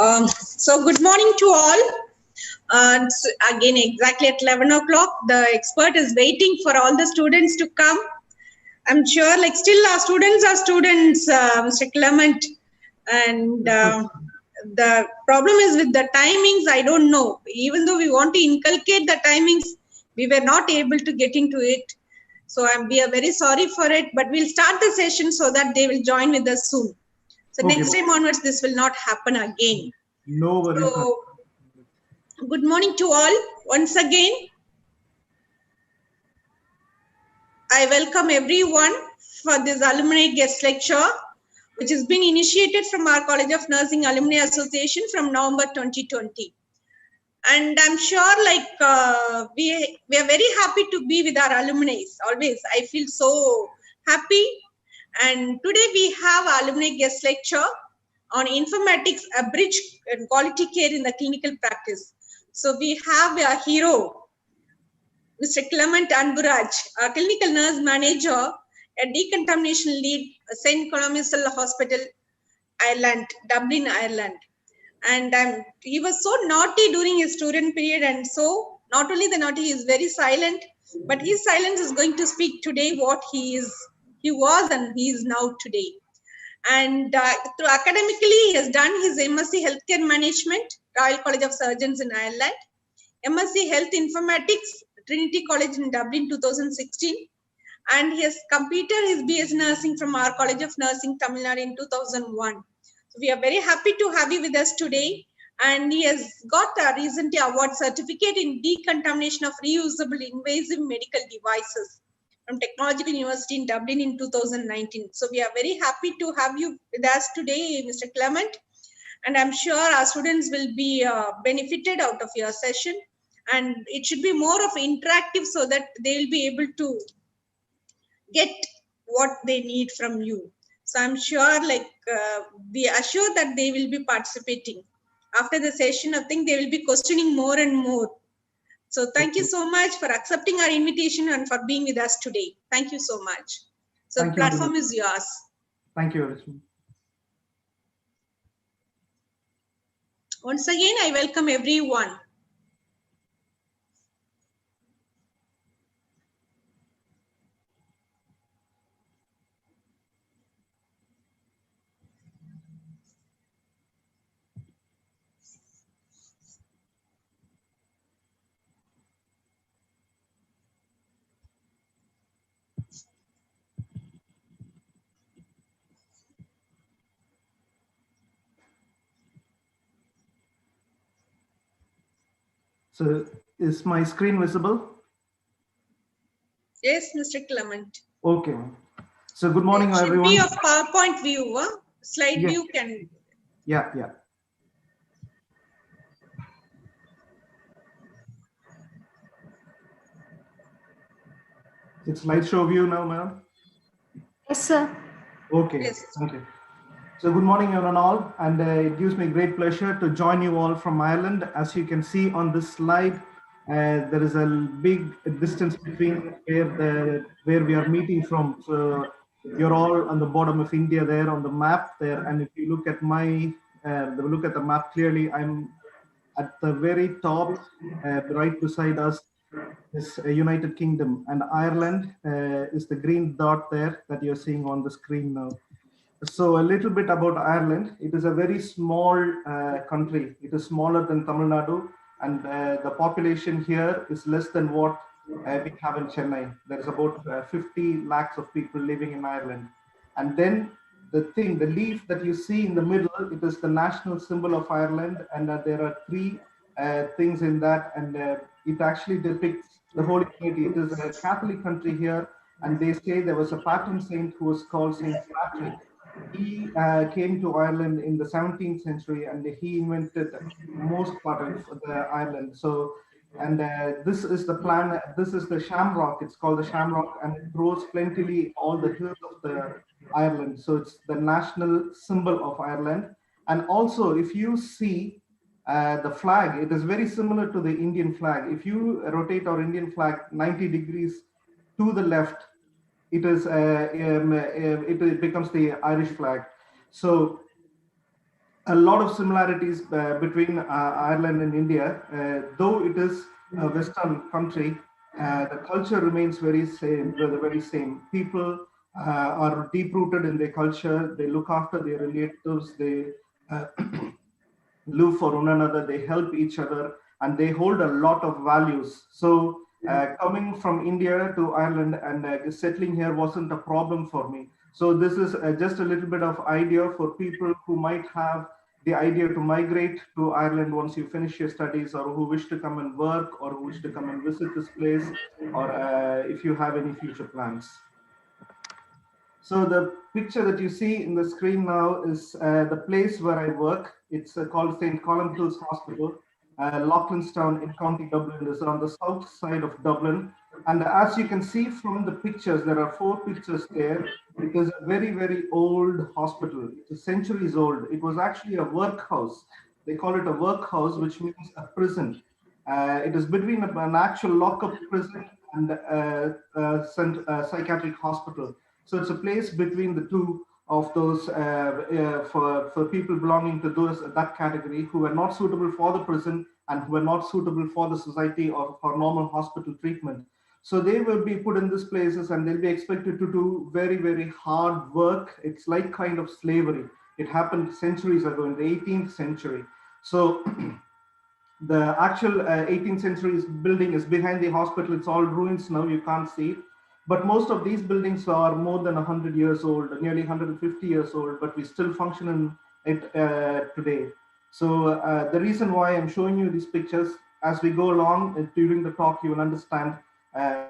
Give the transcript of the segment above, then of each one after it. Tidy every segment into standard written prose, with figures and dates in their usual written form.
So good morning to all. So again, exactly at 11 o'clock, the expert is waiting for all the students to come. I'm sure, like, still our students are students, Mr. Clement, and the problem is with the timings. I don't know. Even though we want to inculcate the timings, we were not able to get into it. So we are very sorry for it, but we'll start the session so that they will join with us soon. So Okay. next time onwards, this will not happen again. No worries. So, good morning to all. Once again, I welcome everyone for this alumni guest lecture, which has been initiated from our College of Nursing Alumni Association from November 2020. And I'm sure, like, we are very happy to be with our alumni. Always, I feel so happy. And today we have alumni guest lecture on informatics, a bridge and quality care in the clinical practice. So we have a hero, Mr. Clement Anburaj, a clinical nurse manager, a decontamination lead, St. Columcille Hospital, Ireland, Dublin, Ireland. And he was so naughty during his student period, and so not only the naughty, he is very silent, but his silence is going to speak today what he was and he is now today. And through academically, he has done his MSc Healthcare Management, Royal College of Surgeons in Ireland, MSc Health Informatics, Trinity College in Dublin 2016, and he has completed his BS Nursing from our College of Nursing, Tamil Nadu in 2001. So we are very happy to have you with us today, and he has got a recent award certificate in decontamination of reusable invasive medical devices from Technological University in Dublin in 2019. So we are very happy to have you with us today, Mr. Clement, and I'm sure our students will be benefited out of your session, and it should be more of interactive so that they will be able to get what they need from you. So I'm sure, like, we are sure that they will be participating. After the session, I think they will be questioning more and more. So thank you so much for accepting our invitation and for being with us today. Thank you so much. So the platform is yours. Thank you, Rishmi. Once again, I welcome everyone. So is my screen visible? Yes, Mr. Clement. Okay. So good morning, everyone. It should be a PowerPoint view, slide view can. Yeah. It's slideshow view now, ma'am? Yes, sir. Okay, yes. Thank you. So good morning, everyone all, and it gives me great pleasure to join you all from Ireland. As you can see on this slide, there is a big distance between where we are meeting from. So you're all on the bottom of India there on the map there, and if you look at the map clearly, I'm at the very top, right beside us is United Kingdom, and Ireland is the green dot there that you're seeing on the screen now. So a little bit about Ireland. It is a very small country. It is smaller than Tamil Nadu, and the population here is less than what we have in Chennai. There's about 50 lakhs of people living in Ireland. And then the leaf that you see in the middle, it is the national symbol of Ireland, and there are three things in that, and it actually depicts the Holy Trinity. It is a Catholic country here, and they say there was a patron saint who was called Saint Patrick. He came to Ireland in the 17th century, and he invented most part of the Ireland. So, and this is the plan. This is the shamrock. It's called the shamrock, and it grows plentifully all the hills of the Ireland. So it's the national symbol of Ireland. And also, if you see the flag, it is very similar to the Indian flag. If you rotate our Indian flag 90 degrees to the left, it becomes the Irish flag. So a lot of similarities between Ireland and India. Though it is a Western country, the culture remains very same. The very same. People are deep rooted in their culture. They look after their relatives. They uh, live for one another, they help each other, and they hold a lot of values. So coming from India to Ireland and settling here wasn't a problem for me. So this is just a little bit of idea for people who might have the idea to migrate to Ireland once you finish your studies, or who wish to come and work, or who wish to come and visit this place, or if you have any future plans. So the picture that you see in the screen now is the place where I work. It's called St. Columcille's Hospital. Loughlinstown in County Dublin is on the south side of Dublin. And as you can see from the pictures, there are 4 pictures there. It is a very, very old hospital. It's centuries old. It was actually a workhouse. They call it a workhouse, which means a prison. It is between an actual lockup prison and psychiatric hospital. So it's a place between the two of those for people belonging to those that category who are not suitable for the prison and who are not suitable for the society or for normal hospital treatment. So they will be put in these places and they'll be expected to do very, very hard work. It's like kind of slavery. It happened centuries ago in the 18th century. So the actual 18th century building is behind the hospital. It's all ruins now, you can't see it. But most of these buildings are more than 100 years old, nearly 150 years old, but we still function in it today. So the reason why I'm showing you these pictures, as we go along during the talk, you will understand why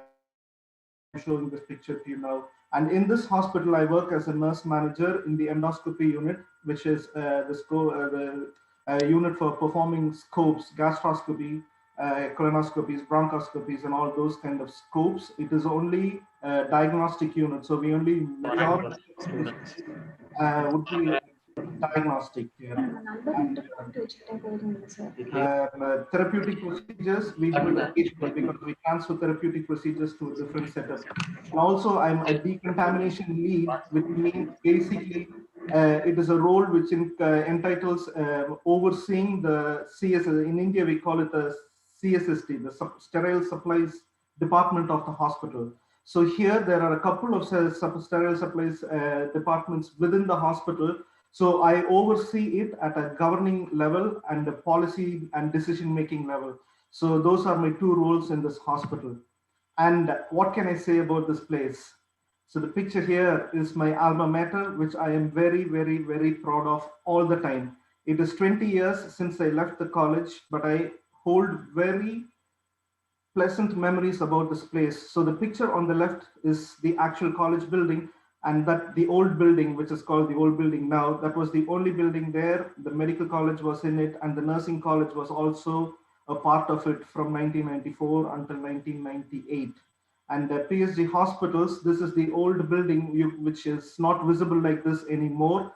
I'm showing this picture to you now. And in this hospital, I work as a nurse manager in the endoscopy unit, which is the unit for performing scopes, gastroscopy, colonoscopies, bronchoscopies, and all those kind of scopes. It is only a diagnostic unit, so we only majority would be diagnostic here. And therapeutic procedures we do it occasionally because we transfer therapeutic procedures to a different setup. And also, I'm a decontamination lead, which means basically it is a role which entitles overseeing the CS. In India, we call it the CSST, the Sterile Supplies Department of the hospital. So here there are a couple of sterile supplies departments within the hospital. So I oversee it at a governing level and a policy and decision-making level. So those are my 2 roles in this hospital. And what can I say about this place? So the picture here is my alma mater, which I am very, very, very proud of all the time. It is 20 years since I left the college, but I hold very pleasant memories about this place. So the picture on the left is the actual college building, and that the old building, which is called the old building now, that was the only building there. The medical college was in it, and the nursing college was also a part of it from 1994 until 1998. And the PSG hospitals, this is the old building which is not visible like this anymore.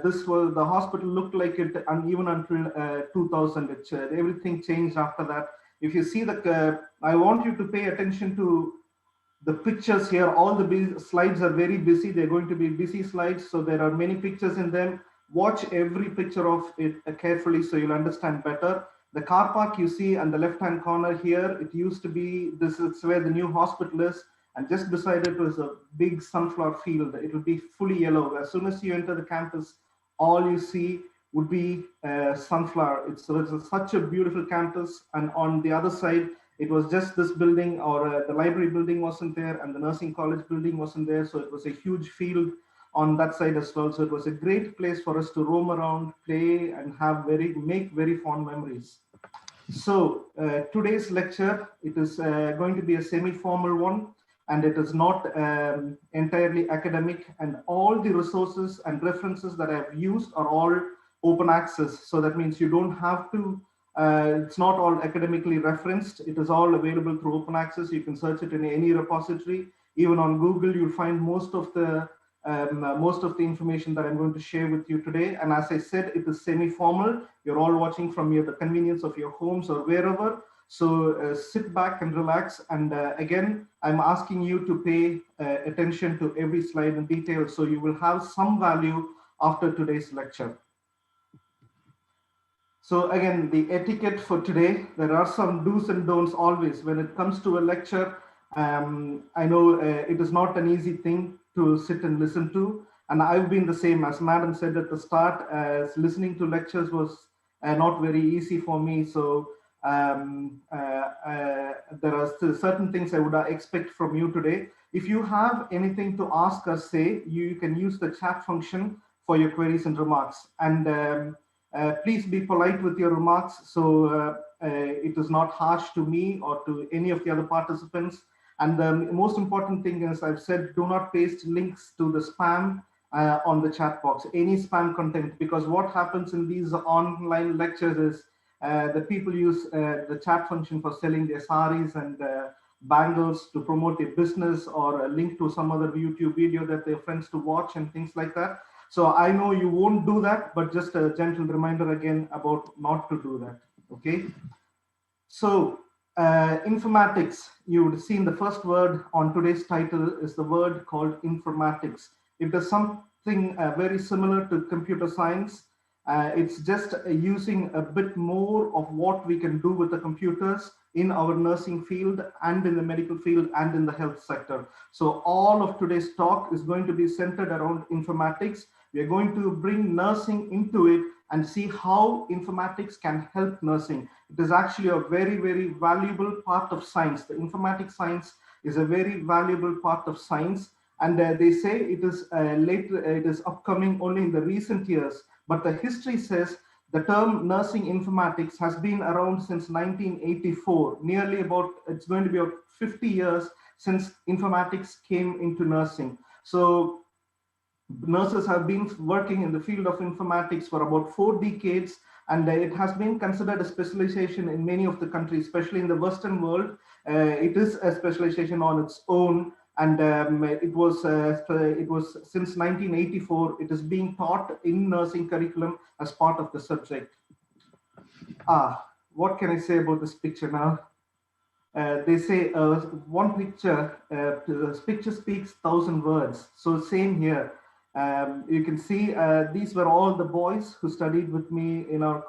This was the hospital looked like it, and even until 2000, everything changed after that. If you see the, I want you to pay attention to the pictures here. All the slides are very busy. They're going to be busy slides. So there are many pictures in them. Watch every picture of it carefully so you'll understand better. The car park you see on the left-hand corner here, it used to be, this is where the new hospital is. And just beside it was a big sunflower field. It will be fully yellow. As soon as you enter the campus, all you see would be sunflower. It's such a beautiful campus. And on the other side, it was just this building, or the library building wasn't there, and the nursing college building wasn't there. So it was a huge field on that side as well. So it was a great place for us to roam around, play, and make very fond memories. So today's lecture, it is going to be a semi-formal one, and it is not entirely academic, and all the resources and references that I've used are all open access. So that means you don't have to, it's not all academically referenced. It is all available through open access. You can search it in any repository. Even on Google, you'll find most of the information that I'm going to share with you today. And as I said, it is semi-formal. You're all watching from the convenience of your homes or wherever. So sit back and relax. And again, I'm asking you to pay attention to every slide in detail, so you will have some value after today's lecture. So again, the etiquette for today, there are some do's and don'ts always when it comes to a lecture. I know it is not an easy thing to sit and listen to. And I've been the same, as Madam said at the start, as listening to lectures was not very easy for me. So there are still certain things I would expect from you today. If you have anything to ask or say, you can use the chat function for your queries and remarks. And please be polite with your remarks, so it is not harsh to me or to any of the other participants. And the most important thing is, I've said, do not paste links to the spam on the chat box, any spam content, because what happens in these online lectures is the people use the chat function for selling their saris and bangles to promote a business, or a link to some other YouTube video that their friends to watch and things like that. So I know you won't do that, but just a gentle reminder again about not to do that. Okay. So informatics, you would have seen the first word on today's title is the word called informatics. It is something very similar to computer science. It's just using a bit more of what we can do with the computers in our nursing field and in the medical field and in the health sector. So all of today's talk is going to be centered around informatics. We are going to bring nursing into it and see how informatics can help nursing. It is actually a very, very valuable part of science. The informatics science is a very valuable part of science. And they say it is it is upcoming only in the recent years. But the history says the term nursing informatics has been around since 1984, nearly about, it's going to be about 50 years since informatics came into nursing. So nurses have been working in the field of informatics for about 4 decades, and it has been considered a specialization in many of the countries, especially in the Western world. It is a specialization on its own, and it was since 1984. It is being taught in nursing curriculum as part of the subject. What can I say about this picture now? They say one picture, the picture speaks 1,000 words. So same here. You can see these were all the boys who studied with me in our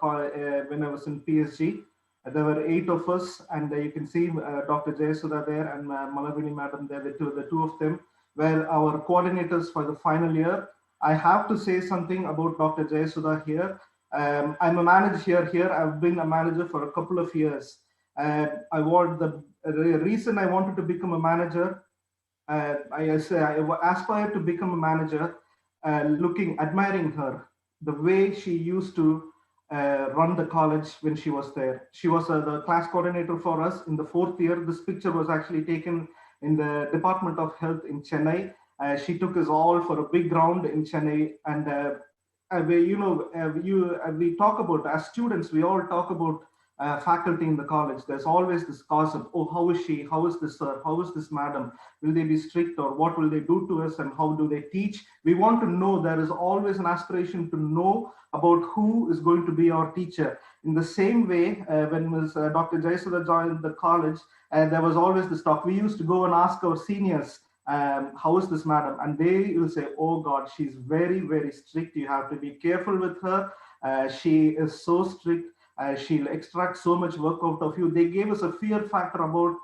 when I was in PSG. There were 8 of us, and you can see Dr. Jayasudha there and Malavini Madam there. The two of them were our coordinators for the final year. I have to say something about Dr. Jayasudha here. I'm a manager here. I've been a manager for a couple of years. I want the reason I wanted to become a manager. I aspired to become a manager, admiring her, the way she used to run the college when she was there. She was the class coordinator for us in the 4th year. This picture was actually taken in the Department of Health in Chennai. She took us all for a big round in Chennai, and we talk about, as students, we all talk about faculty in the college. There's always this gossip. Oh, how is she? How is this sir? How is this madam? Will they be strict, or what will they do to us, and how do they teach? We want to know. There is always an aspiration to know about who is going to be our teacher. In the same way, when Dr. Jayasudha joined the college, there was always this talk. We used to go and ask our seniors, how is this madam? And they will say, oh God, she's very, very strict. You have to be careful with her. She is so strict. She'll extract so much work out of you. They gave us a fear factor about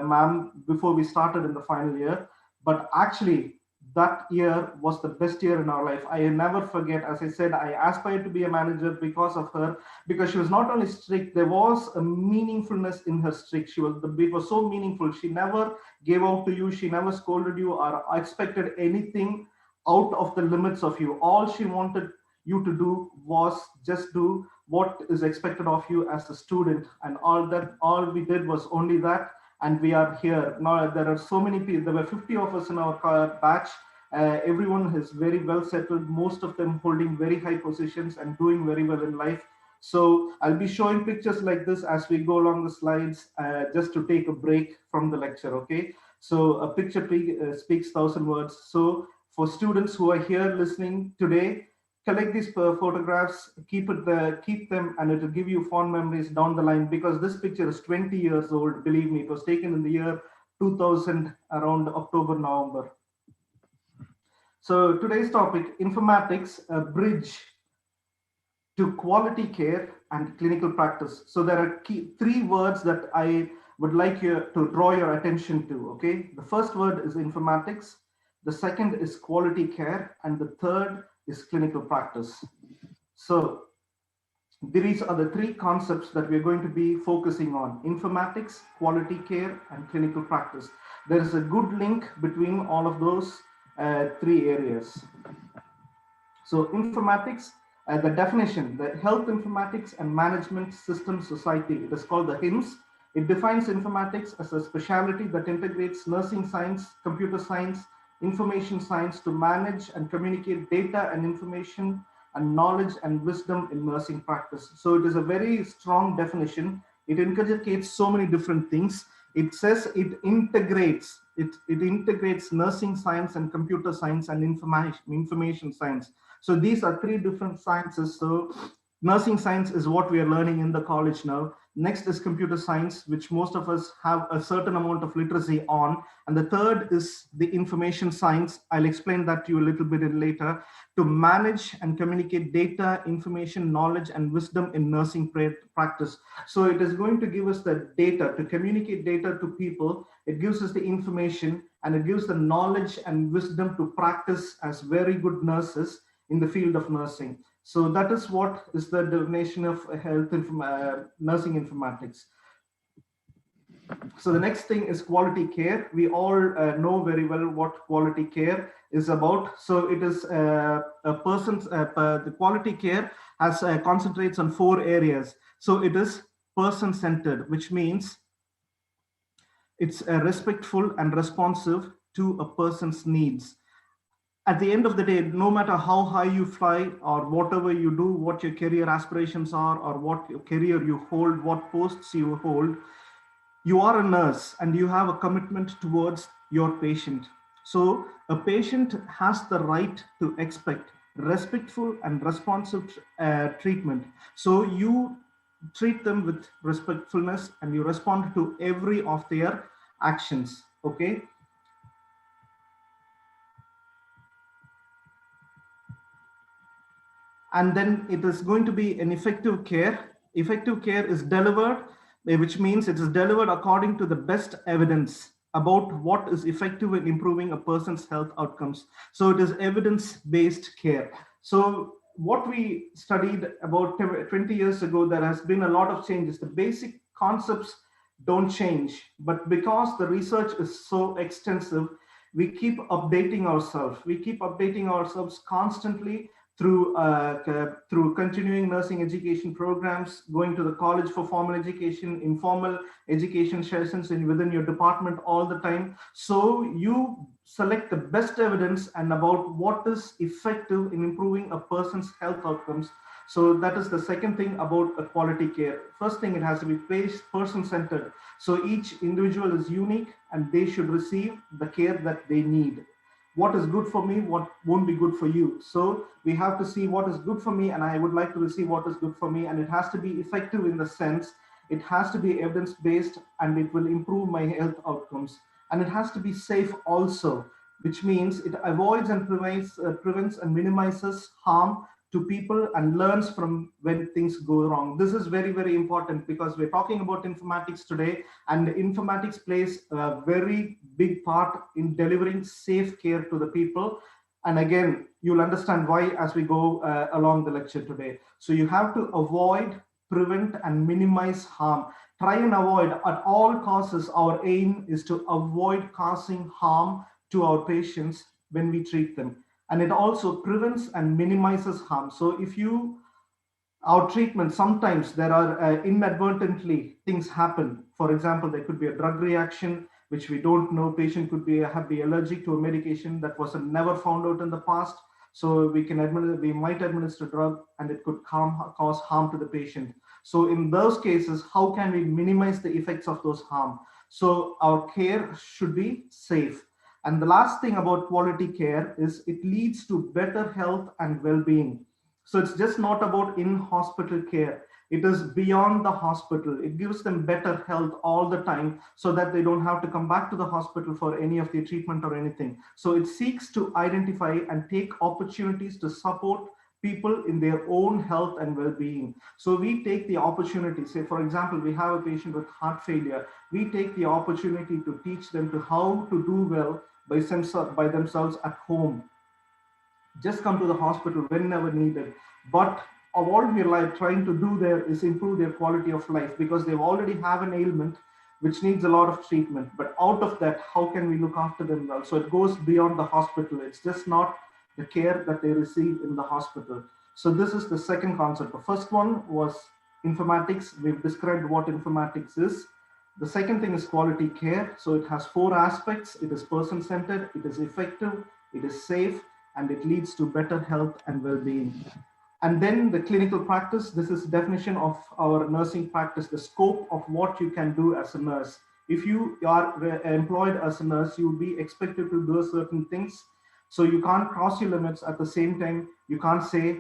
ma'am before we started in the final year. But actually, that year was the best year in our life. I never forget, as I said, I aspired to be a manager because of her, because she was not only strict, there was a meaningfulness in her strict. It was so meaningful. She never gave out to you. She never scolded you or expected anything out of the limits of you. All she wanted you to do was just do what is expected of you as a student, and all we did was only that, and we are here now. There are so many people. There were 50 of us in our batch. Everyone is very well settled, most of them holding very high positions and doing very well in life. So I'll be showing pictures like this as we go along the slides, just to take a break from the lecture. Okay, so a picture speaks 1,000 words. So for students who are here listening today, collect these photographs, keep them, and it will give you fond memories down the line, because this picture is 20 years old. Believe me, it was taken in the year 2000, around October, November. So today's topic, informatics, a bridge to quality care and clinical practice. So there are three words that I would like you to draw your attention to, okay? The first word is informatics, the second is quality care, and the third is clinical practice. So these are the three concepts that we're going to be focusing on: informatics, quality care, and clinical practice. There is a good link between all of those three areas. So informatics, the definition, the Health Informatics and Management Systems Society, it is called the HIMSS. It defines informatics as a specialty that integrates nursing science, computer science, information science to manage and communicate data and information and knowledge and wisdom in nursing practice. So it is a very strong definition. It inculcates so many different things. It says it integrates nursing science and computer science and information science. So these are three different sciences. So nursing science is what we are learning in the college now. Next is computer science, which most of us have a certain amount of literacy on. And the third is the information science. I'll explain that to you a little bit later. To manage and communicate data, information, knowledge, and wisdom in nursing practice. So it is going to give us the data, to communicate data to people. It gives us the information, and it gives the knowledge and wisdom to practice as very good nurses in the field of nursing. So that is what is the definition of nursing informatics. So the next thing is quality care. We all know very well what quality care is about. So it is a person's, the quality care has concentrates on four areas. So it is person-centered, which means it's respectful and responsive to a person's needs. At the end of the day, no matter how high you fly or whatever you do, what your career aspirations are, or what career you hold, what posts you hold, you are a nurse and you have a commitment towards your patient. So a patient has the right to expect respectful and responsive treatment. So you treat them with respectfulness and you respond to every of their actions, okay? And then it is going to be an effective care. Effective care is delivered, which means it is delivered according to the best evidence about what is effective in improving a person's health outcomes. So it is evidence-based care. So what we studied about 20 years ago, there has been a lot of changes. The basic concepts don't change, but because the research is so extensive, we keep updating ourselves. We keep updating ourselves constantly through continuing nursing education programs, going to the college for formal education, informal education sessions within your department all the time. So you select the best evidence and about what is effective in improving a person's health outcomes. So that is the second thing about a quality care. First thing, it has to be person-centered. So each individual is unique and they should receive the care that they need. What is good for me, what won't be good for you. So we have to see what is good for me, and I would like to receive what is good for me, and it has to be effective in the sense, it has to be evidence-based, and it will improve my health outcomes. And it has to be safe also, which means it avoids and prevents and minimizes harm to people and learns from when things go wrong. This is very, very important because we're talking about informatics today, and informatics plays a very big part in delivering safe care to the people. And again, you'll understand why as we go along the lecture today. So you have to avoid, prevent, and minimize harm. Try and avoid at all costs. Our aim is to avoid causing harm to our patients when we treat them. And it also prevents and minimizes harm. So if our treatment, sometimes there are inadvertently things happen. For example, there could be a drug reaction, which we don't know. Patient could be allergic to a medication that was never found out in the past. So we might administer drug and it could cause harm to the patient. So in those cases, how can we minimize the effects of those harm? So our care should be safe. And the last thing about quality care is it leads to better health and well-being. So it's just not about in-hospital care. It is beyond the hospital. It gives them better health all the time so that they don't have to come back to the hospital for any of their treatment or anything. So it seeks to identify and take opportunities to support people in their own health and well-being. So we take the opportunity, say for example, we have a patient with heart failure, we take the opportunity to teach them to how to do well by themselves at home. Just come to the hospital whenever needed. But all we're like trying to do there is improve their quality of life, because they already have an ailment which needs a lot of treatment. But out of that, how can we look after them well? So it goes beyond the hospital. It's just not the care that they receive in the hospital. So this is the second concept. The first one was informatics. We've described what informatics is. The second thing is quality care. So it has four aspects. It is person-centered, it is effective, it is safe, and it leads to better health and well-being. And then the clinical practice, this is definition of our nursing practice, the scope of what you can do as a nurse. If you are employed as a nurse, you will be expected to do certain things. So you can't cross your limits. At the same time, you can't say,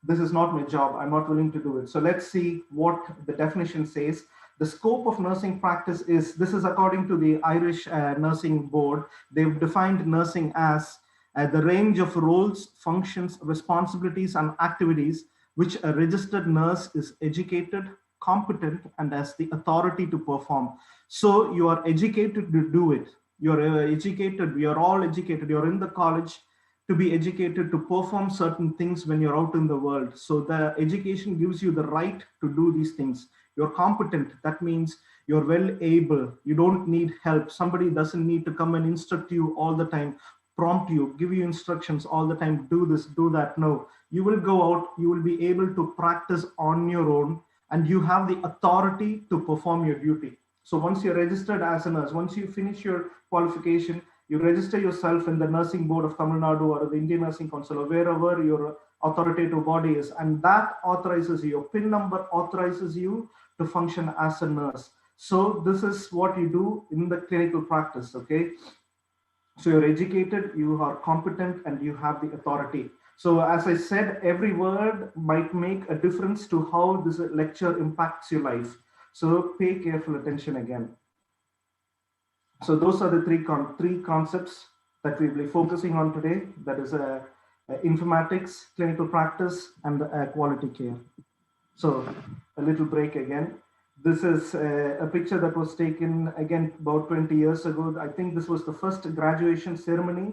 this is not my job, I'm not willing to do it. So let's see what the definition says. The scope of nursing practice is, this is according to the Irish Nursing Board. They've defined nursing as the range of roles, functions, responsibilities, and activities which a registered nurse is educated, competent, and has the authority to perform. So you are educated to do it. You're educated, we are all educated, you're in the college to be educated to perform certain things when you're out in the world. So the education gives you the right to do these things. You're competent, that means you're well able, you don't need help. Somebody doesn't need to come and instruct you all the time, prompt you, give you instructions all the time, do this, do that. No, you will go out, you will be able to practice on your own, and you have the authority to perform your duty. So once you're registered as a nurse, once you finish your qualification, you register yourself in the Nursing Board of Tamil Nadu or the Indian Nursing Council or wherever your authoritative body is, and that authorizes you, your PIN number authorizes you to function as a nurse. So this is what you do in the clinical practice, okay? So you're educated, you are competent, and you have the authority. So as I said, every word might make a difference to how this lecture impacts your life. So pay careful attention again. So those are the three concepts that we'll be focusing on today. That is informatics, clinical practice, and quality care. So a little break again. This is a picture that was taken again about 20 years ago. I think this was the first graduation ceremony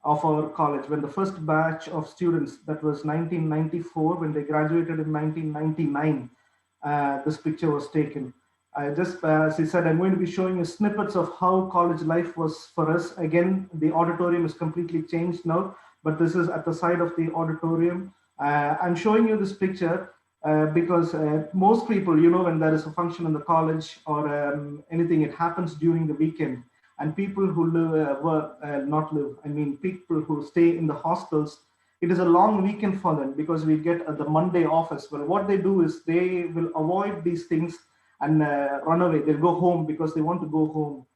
of our college, when the first batch of students, that was 1994, when they graduated in 1999, this picture was taken. Just as he said, I'm going to be showing you snippets of how college life was for us. Again, the auditorium is completely changed now, but this is at the side of the auditorium. I'm showing you this picture because most people, you know, when there is a function in the college or anything, it happens during the weekend. And people who people who stay in the hostels, it is a long weekend for them because we get the Monday off as well. What they do is they will avoid these things and run away. They'll go home because they want to go home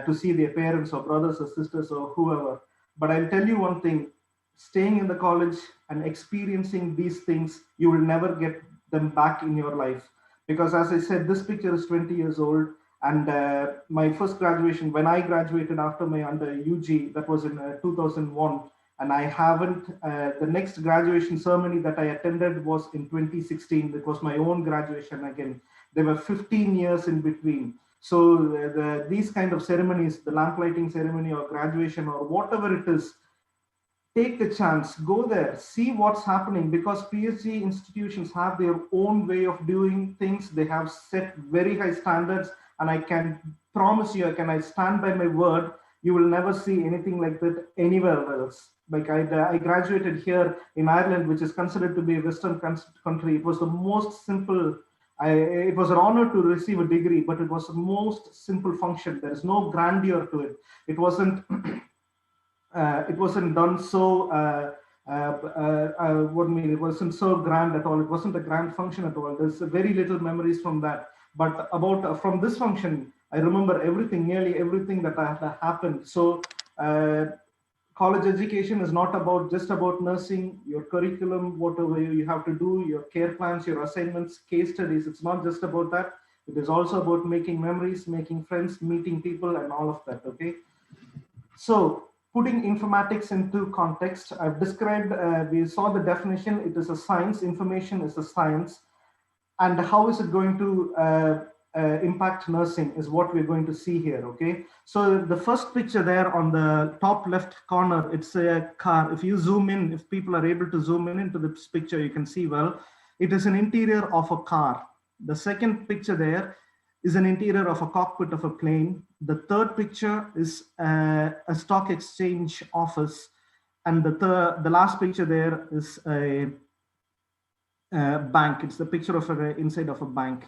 to see their parents or brothers or sisters or whoever. But I'll tell you one thing, staying in the college and experiencing these things, you will never get them back in your life. Because as I said, this picture is 20 years old. And my first graduation, when I graduated after my under UG, that was in 2001. And I haven't, the next graduation ceremony that I attended was in 2016. It was my own graduation again. There were 15 years in between. So these kind of ceremonies, the lamp lighting ceremony or graduation or whatever it is, take the chance, go there, see what's happening, because PhD institutions have their own way of doing things. They have set very high standards, and I can promise you, I stand by my word, you will never see anything like that anywhere else. Like I graduated here in Ireland, which is considered to be a Western country. It was the most simple, it was an honor to receive a degree, but it was the most simple function. There is no grandeur to it. It wasn't done so it wasn't so grand at all. It wasn't a grand function at all. There's very little memories from that. But about from this function, I remember everything, nearly everything that happened. So college education is not just about nursing, your curriculum, whatever you have to do, your care plans, your assignments, case studies. It's not just about that. It is also about making memories, making friends, meeting people, and all of that. Okay. So putting informatics into context. I've described, we saw the definition, it is a science, information is a science. And how is it going to impact nursing is what we're going to see here, okay? So the first picture there on the top left corner, it's a car. If you zoom in, if people are able to zoom in into this picture, you can see well, it is an interior of a car. The second picture there is an interior of a cockpit of a plane. The third picture is a stock exchange office. And the last picture there is a bank. It's the picture of inside of a bank.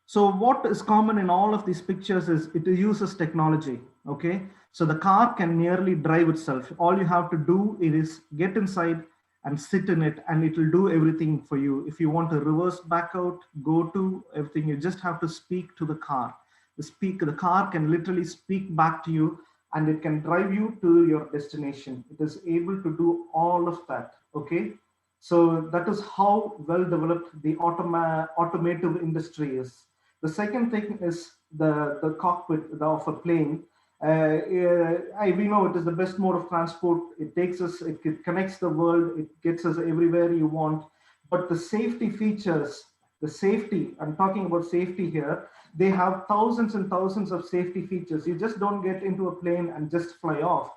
So what is common in all of these pictures is it uses technology, okay? So the car can nearly drive itself. All you have to do is get inside and sit in it, and it will do everything for you. If you want to reverse back out, go to everything, you just have to speak to the car. The car can literally speak back to you, and it can drive you to your destination. It is able to do all of that, okay? So that is how well developed the automotive industry is. The second thing is the cockpit of a plane. We know it is the best mode of transport. It takes us, it connects the world, it gets us everywhere you want. But the safety features, I'm talking about safety here, they have thousands and thousands of safety features. You just don't get into a plane and just fly off.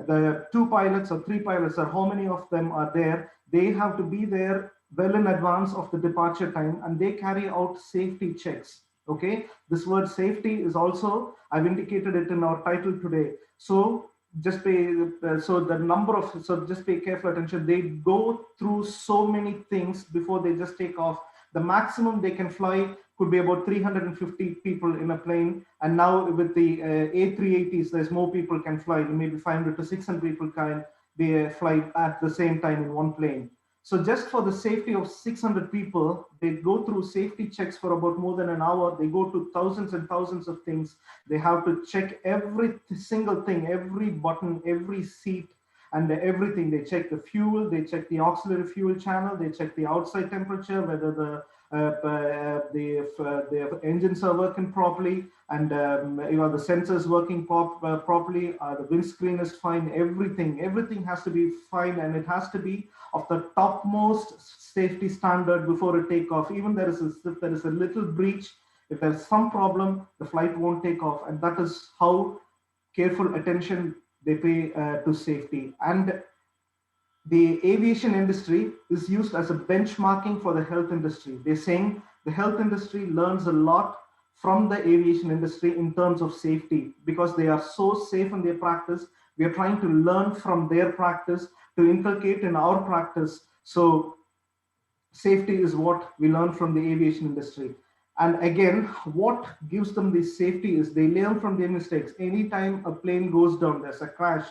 The 2 pilots or 3 pilots, or how many of them are there, they have to be there well in advance of the departure time, and they carry out safety checks. Okay, this word safety is also, I've indicated it in our title today. So just pay, just pay careful attention. They go through so many things before they just take off. The maximum they can fly could be about 350 people in a plane. And now with the A380s, there's more people can fly. Maybe 500 to 600 people can fly at the same time in one plane. So just for the safety of 600 people, they go through safety checks for about more than an hour. They go to thousands and thousands of things. They have to check every single thing, every button, every seat, and everything. They check the fuel, they check the auxiliary fuel channel, they check the outside temperature, whether the engines are working properly, and the sensors working properly, the windscreen is fine, everything has to be fine, and it has to be of the topmost safety standard before it take off. Even if there is a little breach, if there's some problem, the flight won't take off. And that is how careful attention they pay to safety. And the aviation industry is used as a benchmarking for the health industry. They're saying the health industry learns a lot from the aviation industry in terms of safety, because they are so safe in their practice. We are trying to learn from their practice to inculcate in our practice. So safety is what we learn from the aviation industry. And again, what gives them this safety is they learn from their mistakes. Anytime a plane goes down, there's a crash,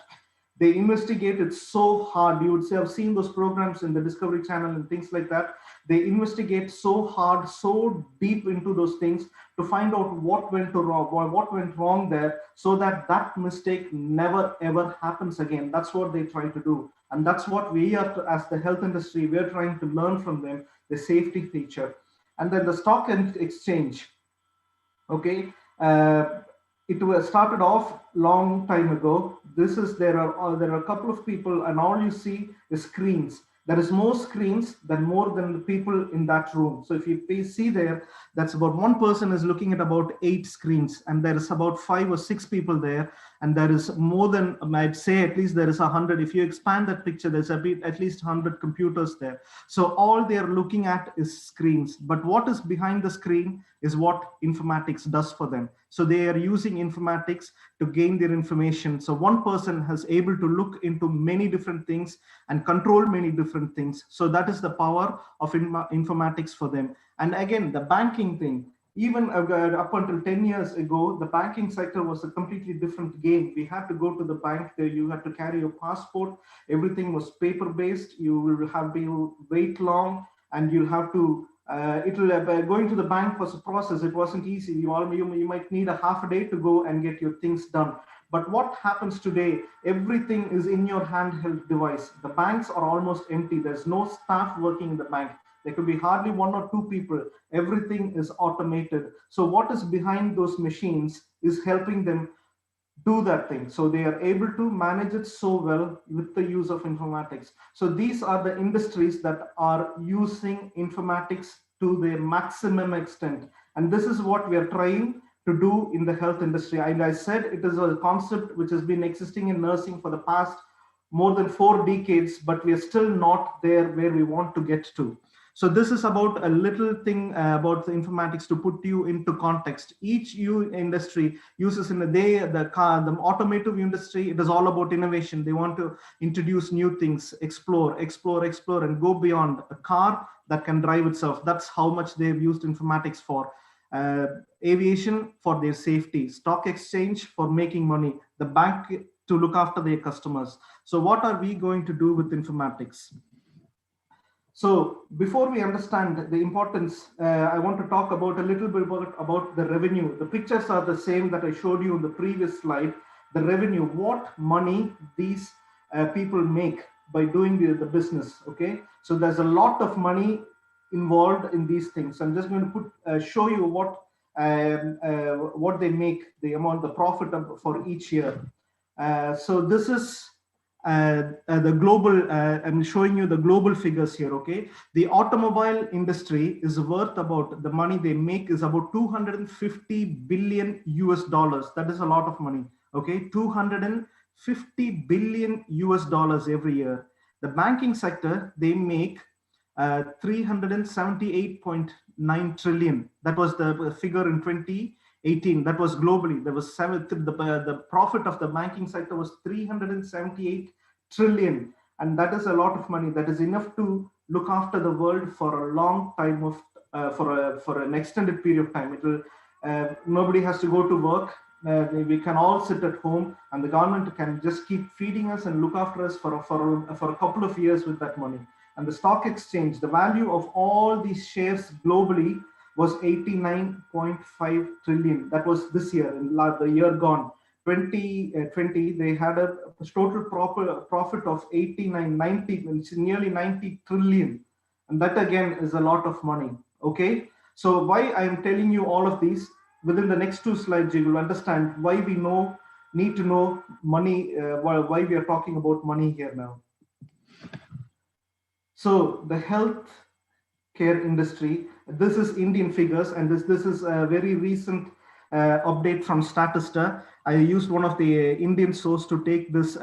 they investigate it so hard. You would have seen those programs in the Discovery Channel and things like that. They investigate so hard, so deep into those things to find out what went wrong there, so that that mistake never ever happens again. That's what they try to do. And that's what we are, as the health industry, we're trying to learn from them, the safety feature. And then the stock exchange. Okay. It was started off long time ago. There are a couple of people, and all you see is screens. There is more screens than the people in that room. So if you see there, that's about one person is looking at about 8 screens, and there is about 5 or 6 people there, and there is more than, I'd say at least there is 100. If you expand that picture, there's at least 100 computers there. So all they are looking at is screens. But what is behind the screen is what informatics does for them. So they are using informatics to gain their information. So one person has able to look into many different things and control many different things. So that is the power of informatics for them. And again, the banking thing, even up until 10 years ago, the banking sector was a completely different game. We had to go to the bank there. You had to carry your passport. Everything was paper-based. You will have to wait long, and you'll have to going to the bank was a process. It wasn't easy. You might need a half a day to go and get your things done. But what happens today, everything is in your handheld device. The banks are almost empty. There's no staff working in the bank. There could be hardly 1 or 2 people. Everything is automated. So what is behind those machines is helping them do that thing. So they are able to manage it so well with the use of informatics. So these are the industries that are using informatics to their maximum extent. And this is what we are trying to do in the health industry. And I said it is a concept which has been existing in nursing for the past more than 4 decades, but we are still not there where we want to get to. So this is about a little thing about the informatics to put you into context. Each industry uses in a day, the automotive industry, it is all about innovation. They want to introduce new things, explore, and go beyond. A car that can drive itself. That's how much they've used informatics for. Aviation for their safety, stock exchange for making money, the bank to look after their customers. So what are we going to do with informatics? So before we understand the importance, I want to talk about a little bit about the revenue. The pictures are the same that I showed you in the previous slide. The revenue, what money these people make by doing the business. Okay, so there's a lot of money involved in these things. I'm just going to show you what they make, the amount, the profit for each year. So this is the global, I'm showing you the global figures here. Okay, the automobile industry is worth about, the money they make is about 250 billion US dollars. That is a lot of money. Okay, 250 billion US dollars every year. The banking sector, they make 378.9 trillion. That was the figure in 2018. That was globally. There was the profit of the banking sector was 378 trillion, and that is a lot of money. That is enough to look after the world for a long time of for an extended period of time. It will nobody has to go to work. We can all sit at home, and the government can just keep feeding us and look after us for a couple of years with that money. And the stock exchange, the value of all these shares globally was 89.5 trillion. That was this year, in the year gone. 2020, they had a total profit of 89, which is nearly 90 trillion. And that again is a lot of money. Okay. So why I am telling you all of these, within the next 2 slides, you will understand why we need to know money, why we are talking about money here now. So the health care industry, this is Indian figures, and this is a very recent update from Statista. I used one of the Indian source to take this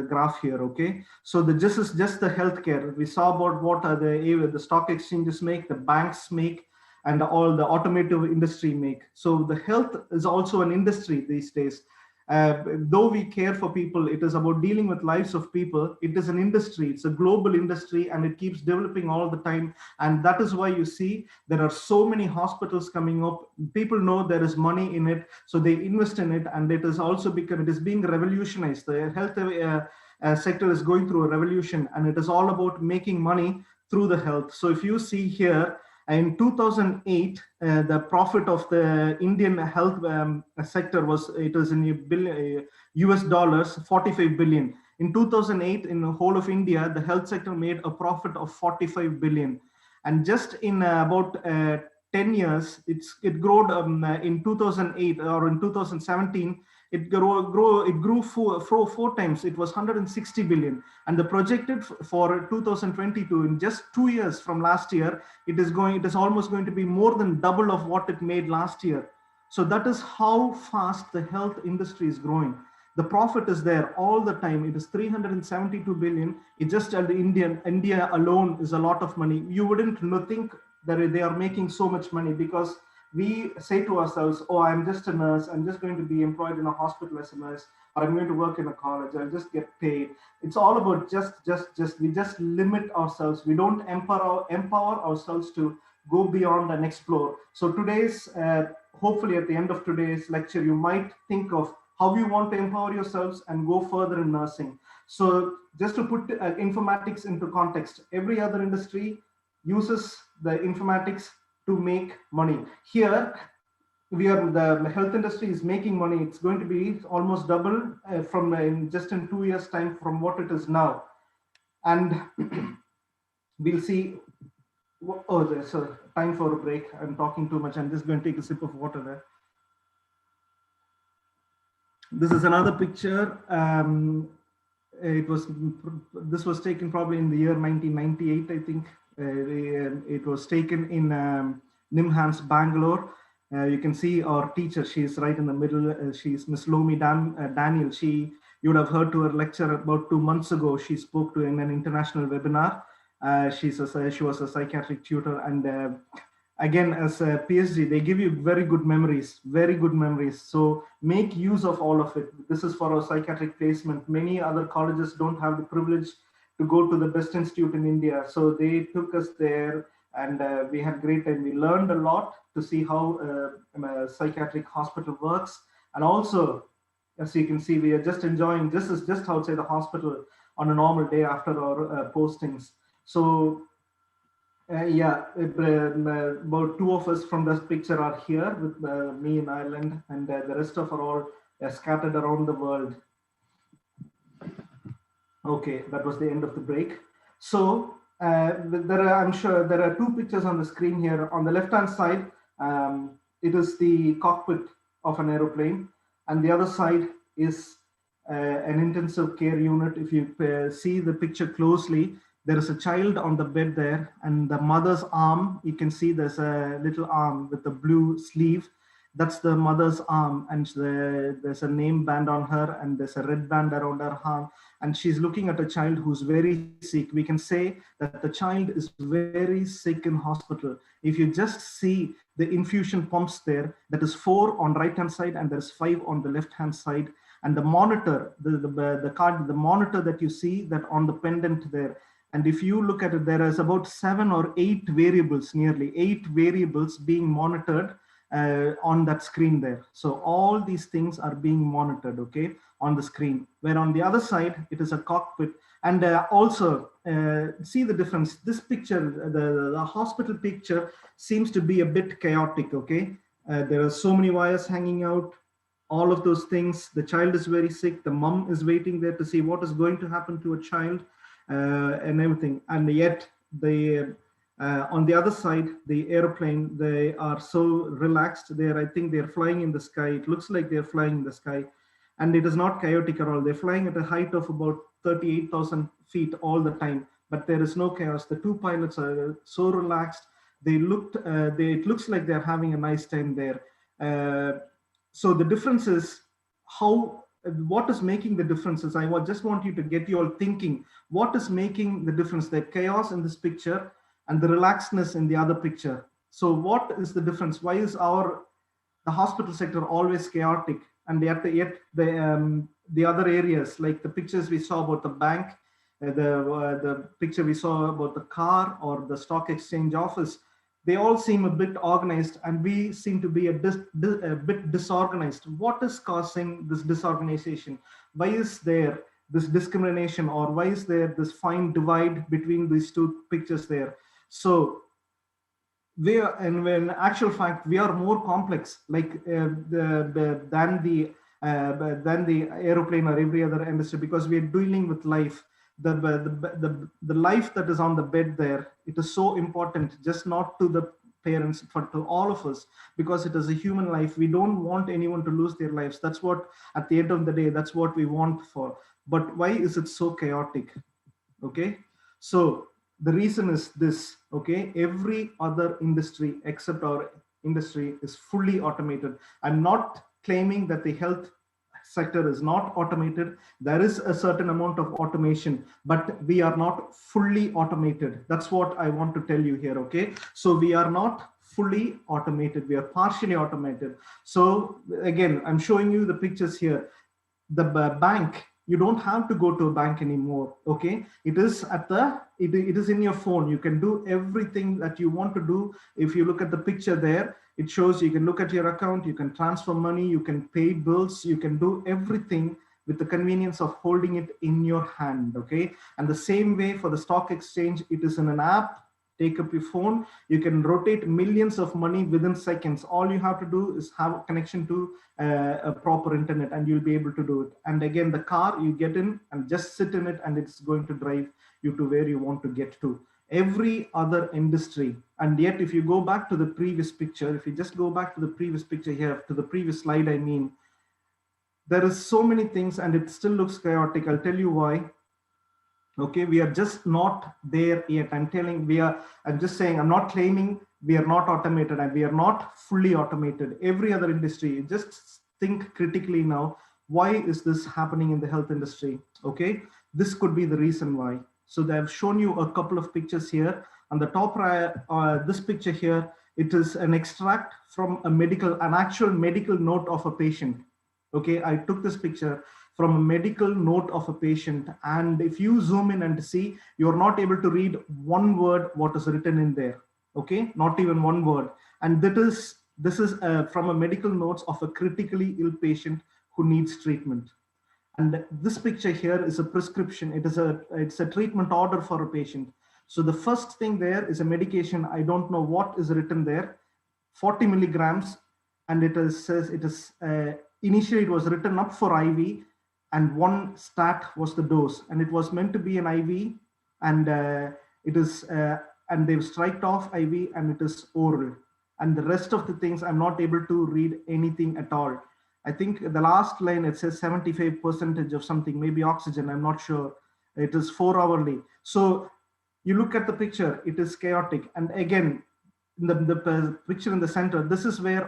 graph here. Okay, so this is just the healthcare. We saw about what are the stock exchanges make, the banks make, and all the automotive industry make. So the health is also an industry these days. Though we care for people, it is about dealing with lives of people. It is an industry, it's a global industry, and it keeps developing all the time. And that is why you see there are so many hospitals coming up. People know there is money in it, so they invest in it, and it is also because it is being revolutionized. The health sector is going through a revolution, and it is all about making money through the health. So if you see here, in 2008, the profit of the Indian health sector was in US dollars, 45 billion. In 2008, in the whole of India, the health sector made a profit of 45 billion. And just in about 10 years, it grew in 2008 or in 2017. It grew four times. It was 160 billion, and the projected for 2022, in just 2 years from last year, it is almost going to be more than double of what it made last year. So that is how fast the health industry is growing. The profit is there all the time. It is 372 billion. It just India alone is a lot of money. You wouldn't think that they are making so much money, because we say to ourselves, oh, I'm just a nurse, I'm just going to be employed in a hospital as a nurse, or I'm going to work in a college, I'll just get paid. It's all about we just limit ourselves. We don't empower ourselves to go beyond and explore. So today's, hopefully at the end of today's lecture, you might think of how you want to empower yourselves and go further in nursing. So just to put informatics into context, every other industry uses the informatics to make money. Here, the health industry is making money. It's going to be almost double from just in 2 years' time from what it is now. And we'll see. Oh, there's a time for a break. I'm talking too much. I'm just going to take a sip of water there. This is another picture. This was taken probably in the year 1998, I think. It was taken in Nimhans, Bangalore. You can see our teacher. She's right in the middle. She's Miss Lomi Daniel. You would have heard to her lecture about 2 months ago. She spoke to in an international webinar. She was a psychiatric tutor, and again, as a PhD, they give you very good memories, very good memories. So make use of all of it. This is for our psychiatric placement. Many other colleges don't have the privilege to go to the best institute in India. So they took us there, and we had great time. We learned a lot to see how a psychiatric hospital works. And also, as you can see, we are just enjoying, this is just outside the hospital on a normal day after our postings. So about 2 of us from this picture are here with me in Ireland, and the rest of are all scattered around the world. Okay, that was the end of the break. So I'm sure there are 2 pictures on the screen here. On the left-hand side, it is the cockpit of an aeroplane, and the other side is an intensive care unit. If you see the picture closely, there is a child on the bed there, and the mother's arm, you can see there's a little arm with a blue sleeve. That's the mother's arm, and there's a name band on her, and there's a red band around her arm, and she's looking at a child who's very sick. We can say that the child is very sick in hospital. If you just see the infusion pumps there, that is 4 on right hand side, and there's 5 on the left hand side, and the monitor, the monitor that you see that on the pendant there. And if you look at it, there is about 7 or 8 variables, nearly 8 variables being monitored on that screen there. So all these things are being monitored, okay, on the screen. Where on the other side, it is a cockpit. And also see the difference. This picture, the hospital picture seems to be a bit chaotic, okay? There are so many wires hanging out, all of those things. The child is very sick. The mom is waiting there to see what is going to happen to a child and everything. And yet on the other side, the airplane, they are so relaxed there. I think they're flying in the sky. It looks like they're flying in the sky, and it is not chaotic at all. They're flying at a height of about 38,000 feet all the time, but there is no chaos. The 2 pilots are so relaxed. It looks like they're having a nice time there. So the difference is what is making the difference is, just want you to get you all thinking, what is making the difference? The chaos in this picture and the relaxedness in the other picture. So what is the difference? Why is the hospital sector always chaotic? And yet the other areas, like the pictures we saw about the bank, the picture we saw about the car or the stock exchange office, they all seem a bit organized, and we seem to be a bit disorganized. What is causing this disorganization? Why is there this discrimination, or why is there this fine divide between these 2 pictures there? So in actual fact, we are more complex, like than the aeroplane or every other industry, because we are dealing with life. The life that is on the bed there, it is so important, just not to the parents, but to all of us, because it is a human life. We don't want anyone to lose their lives. That's what, at the end of the day, that's what we want for. But why is it so chaotic? Okay, so the reason is this, okay? Every other industry except our industry is fully automated. I'm not claiming that the health sector is not automated. There is a certain amount of automation, but we are not fully automated. That's what I want to tell you here, okay? So we are not fully automated. We are partially automated. So again, I'm showing you the pictures here. The bank, you don't have to go to a bank anymore, okay? It is it is in your phone. You can do everything that you want to do. If you look at the picture there, it shows you can look at your account, you can transfer money, you can pay bills, you can do everything with the convenience of holding it in your hand, okay? And the same way for the stock exchange, it is in an app. Take up your phone, you can rotate millions of money within seconds. All you have to do is have a connection to a proper internet, and you'll be able to do it. And again, the car, you get in and just sit in it, and it's going to drive you to where you want to get to. Every other industry, and yet if you go back to the previous picture, if you just go back to the previous picture here, to the previous slide, I mean, there is so many things and it still looks chaotic. I'll tell you why. Okay, we are just not there yet. I'm just saying, I'm not claiming we are not automated and we are not fully automated. Every other industry, just think critically now. Why is this happening in the health industry? Okay, this could be the reason why. So I've shown you a couple of pictures here. On the top right, this picture here, it is an extract from an actual medical note of a patient. Okay, I took this picture from a medical note of a patient, and if you zoom in and see, you're not able to read one word what is written in there. Okay, not even one word. And this is from a medical notes of a critically ill patient who needs treatment. And this picture here is a prescription. It's a treatment order for a patient. So the first thing there is a medication. I don't know what is written there, 40 milligrams, and says it is initially it was written up for IV, and one stat was the dose, and it was meant to be an IV, and and they've striked off IV, and it is oral, and the rest of the things I'm not able to read anything at all. I think the last line, it says 75% of something, maybe oxygen, I'm not sure. It is 4-hourly. So you look at the picture, it is chaotic. And again, the picture in the center, this is the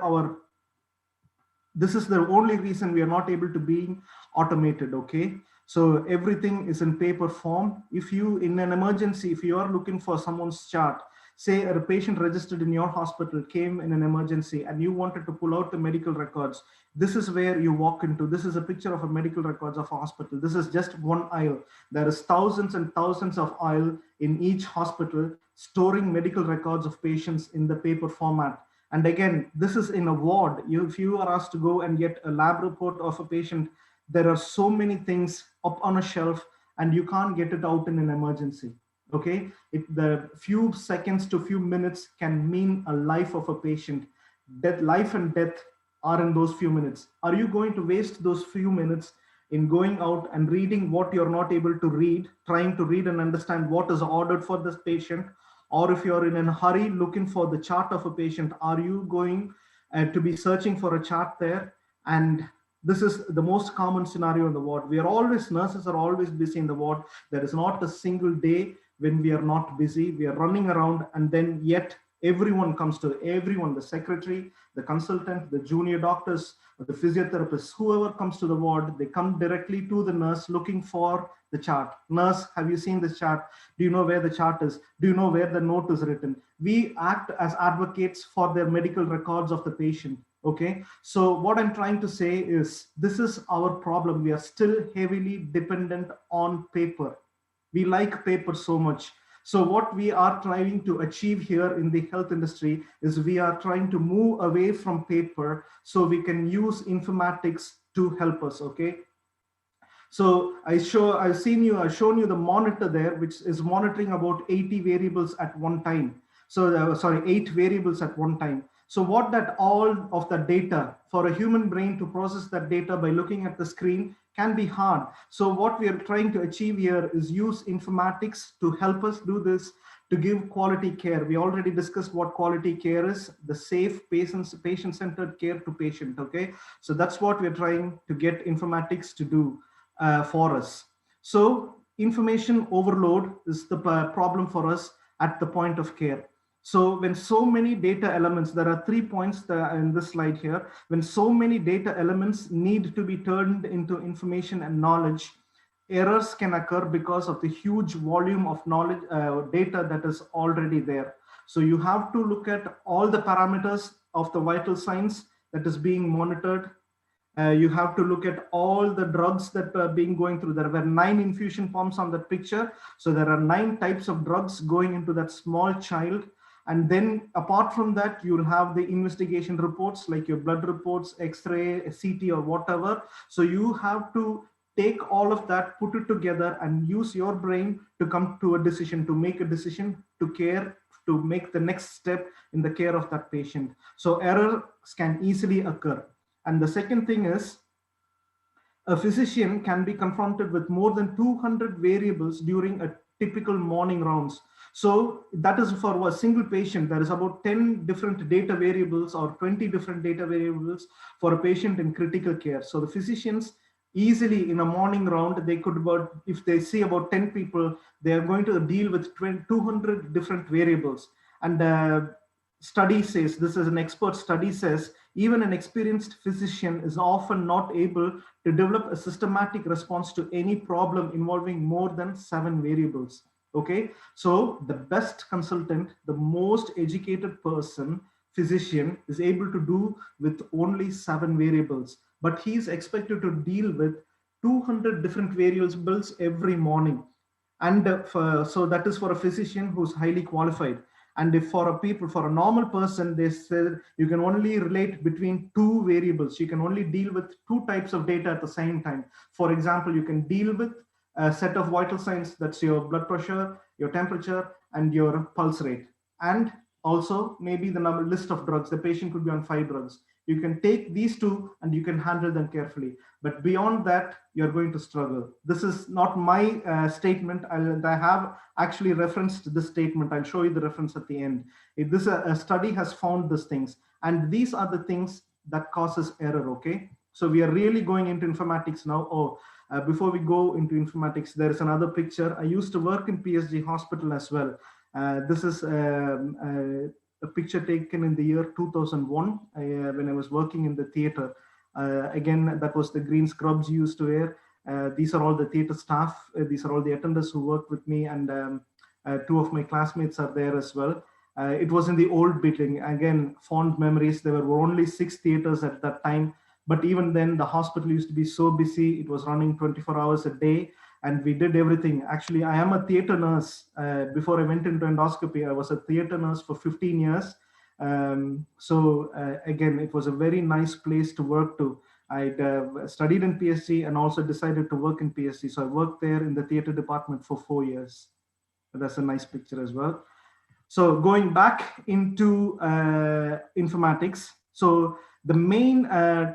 only reason we are not able to be automated. Okay, so everything is in paper form. If you, in an emergency, if you are looking for someone's chart, say a patient registered in your hospital came in an emergency and you wanted to pull out the medical records, this is where you walk into. This is a picture of a medical records of a hospital. This is just one aisle. There is thousands and thousands of aisle in each hospital storing medical records of patients in the paper format. And again, this is in a ward. If you are asked to go and get a lab report of a patient, there are so many things up on a shelf and you can't get it out in an emergency. Okay, the few seconds to few minutes can mean a life of a patient. Life and death are in those few minutes. Are you going to waste those few minutes in going out and reading what you're not able to read, trying to read and understand what is ordered for this patient? Or if you're in a hurry looking for the chart of a patient, are you going to be searching for a chart there? And this is the most common scenario in the ward. Nurses are always busy in the ward. There is not a single day when we are not busy. We are running around, and then yet everyone comes to the secretary, the consultant, the junior doctors, the physiotherapists, whoever comes to the ward, they come directly to the nurse looking for the chart. Nurse, have you seen this chart? Do you know where the chart is? Do you know where the note is written? We act as advocates for their medical records of the patient. Okay, so what I'm trying to say is, this is our problem. We are still heavily dependent on paper. We like paper so much. So what we are trying to achieve here in the health industry is we are trying to move away from paper so we can use informatics to help us. Okay. So I've shown you the monitor there, which is monitoring about 80 variables at one time. So 8 variables at one time. So what that all of the data, for a human brain to process that data by looking at the screen, can be hard. So what we are trying to achieve here is use informatics to help us do this, to give quality care. We already discussed what quality care is, the safe patient-centered care to patient. Okay, so that's what we're trying to get informatics to do for us. So information overload is the problem for us at the point of care. So when so many data elements, there are 3 points in this slide here, when so many data elements need to be turned into information and knowledge, errors can occur because of the huge volume of knowledge data that is already there. So you have to look at all the parameters of the vital signs that is being monitored. You have to look at all the drugs that are being going through. There were 9 infusion pumps on that picture. So there are 9 types of drugs going into that small child. And then apart from that, you'll have the investigation reports like your blood reports, X-ray, CT or whatever. So you have to take all of that, put it together and use your brain to come to a decision, to make a decision, to care, to make the next step in the care of that patient. So errors can easily occur. And the second thing is, a physician can be confronted with more than 200 variables during a typical morning rounds. So that is for a single patient. There is about 10 different data variables or 20 different data variables for a patient in critical care. So the physicians easily in a morning round, they could about, if they see about 10 people, they are going to deal with 200 different variables. And study says, this is an expert study says, even an experienced physician is often not able to develop a systematic response to any problem involving more than 7 variables. Okay, so the best consultant, the most educated person, physician, is able to do with only 7 variables, but he is expected to deal with 200 different variables every morning. And so that is for a physician who's highly qualified. And if for a normal person, they said you can only relate between 2 variables. You can only deal with 2 types of data at the same time. For example, you can deal with a set of vital signs, that's your blood pressure, your temperature, and your pulse rate. And also maybe the list of drugs. The patient could be on 5 drugs. You can take these 2 and you can handle them carefully. But beyond that, you're going to struggle. This is not my statement. I have actually referenced this statement. I'll show you the reference at the end. If this a study has found these things, and these are the things that causes error. Okay, so we are really going into informatics now. Before we go into informatics, there is another picture. I used to work in PSG hospital as well. This is a picture taken in the year 2001 when I was working in the theater. Again, that was the green scrubs you used to wear. These are all the theater staff. These are all the attendants who worked with me, and 2 of my classmates are there as well. It was in the old building. Again, fond memories. There were only 6 theaters at that time. But even then, the hospital used to be so busy. It was running 24 hours a day, and we did everything. Actually, I am a theater nurse. Before I went into endoscopy, I was a theater nurse for 15 years. Again, it was a very nice place to work to. I studied in PSG and also decided to work in PSG. So I worked there in the theater department for 4 years. That's a nice picture as well. So going back into informatics. So the main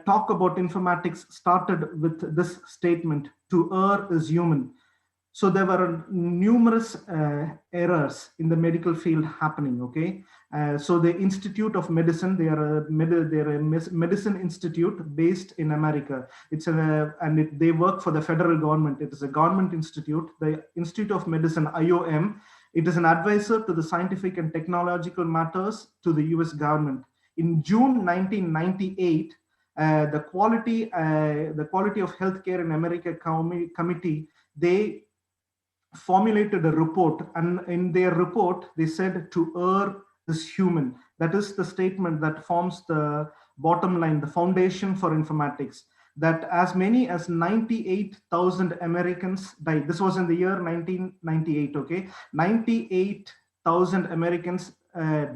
talk about informatics started with this statement: to err is human. So there were numerous errors in the medical field happening. Okay, so the Institute of Medicine, they are a medicine institute based in America. They work for the federal government. It is a government institute. The Institute of Medicine, IOM. It is an advisor to the scientific and technological matters to the US government. In June 1998, the quality of healthcare in America committee, they formulated a report, and in their report they said to err is human. That is the statement that forms the bottom line, the foundation for informatics, that as many as 98,000 Americans died. This was in the year 1998. Okay, 98,000 Americans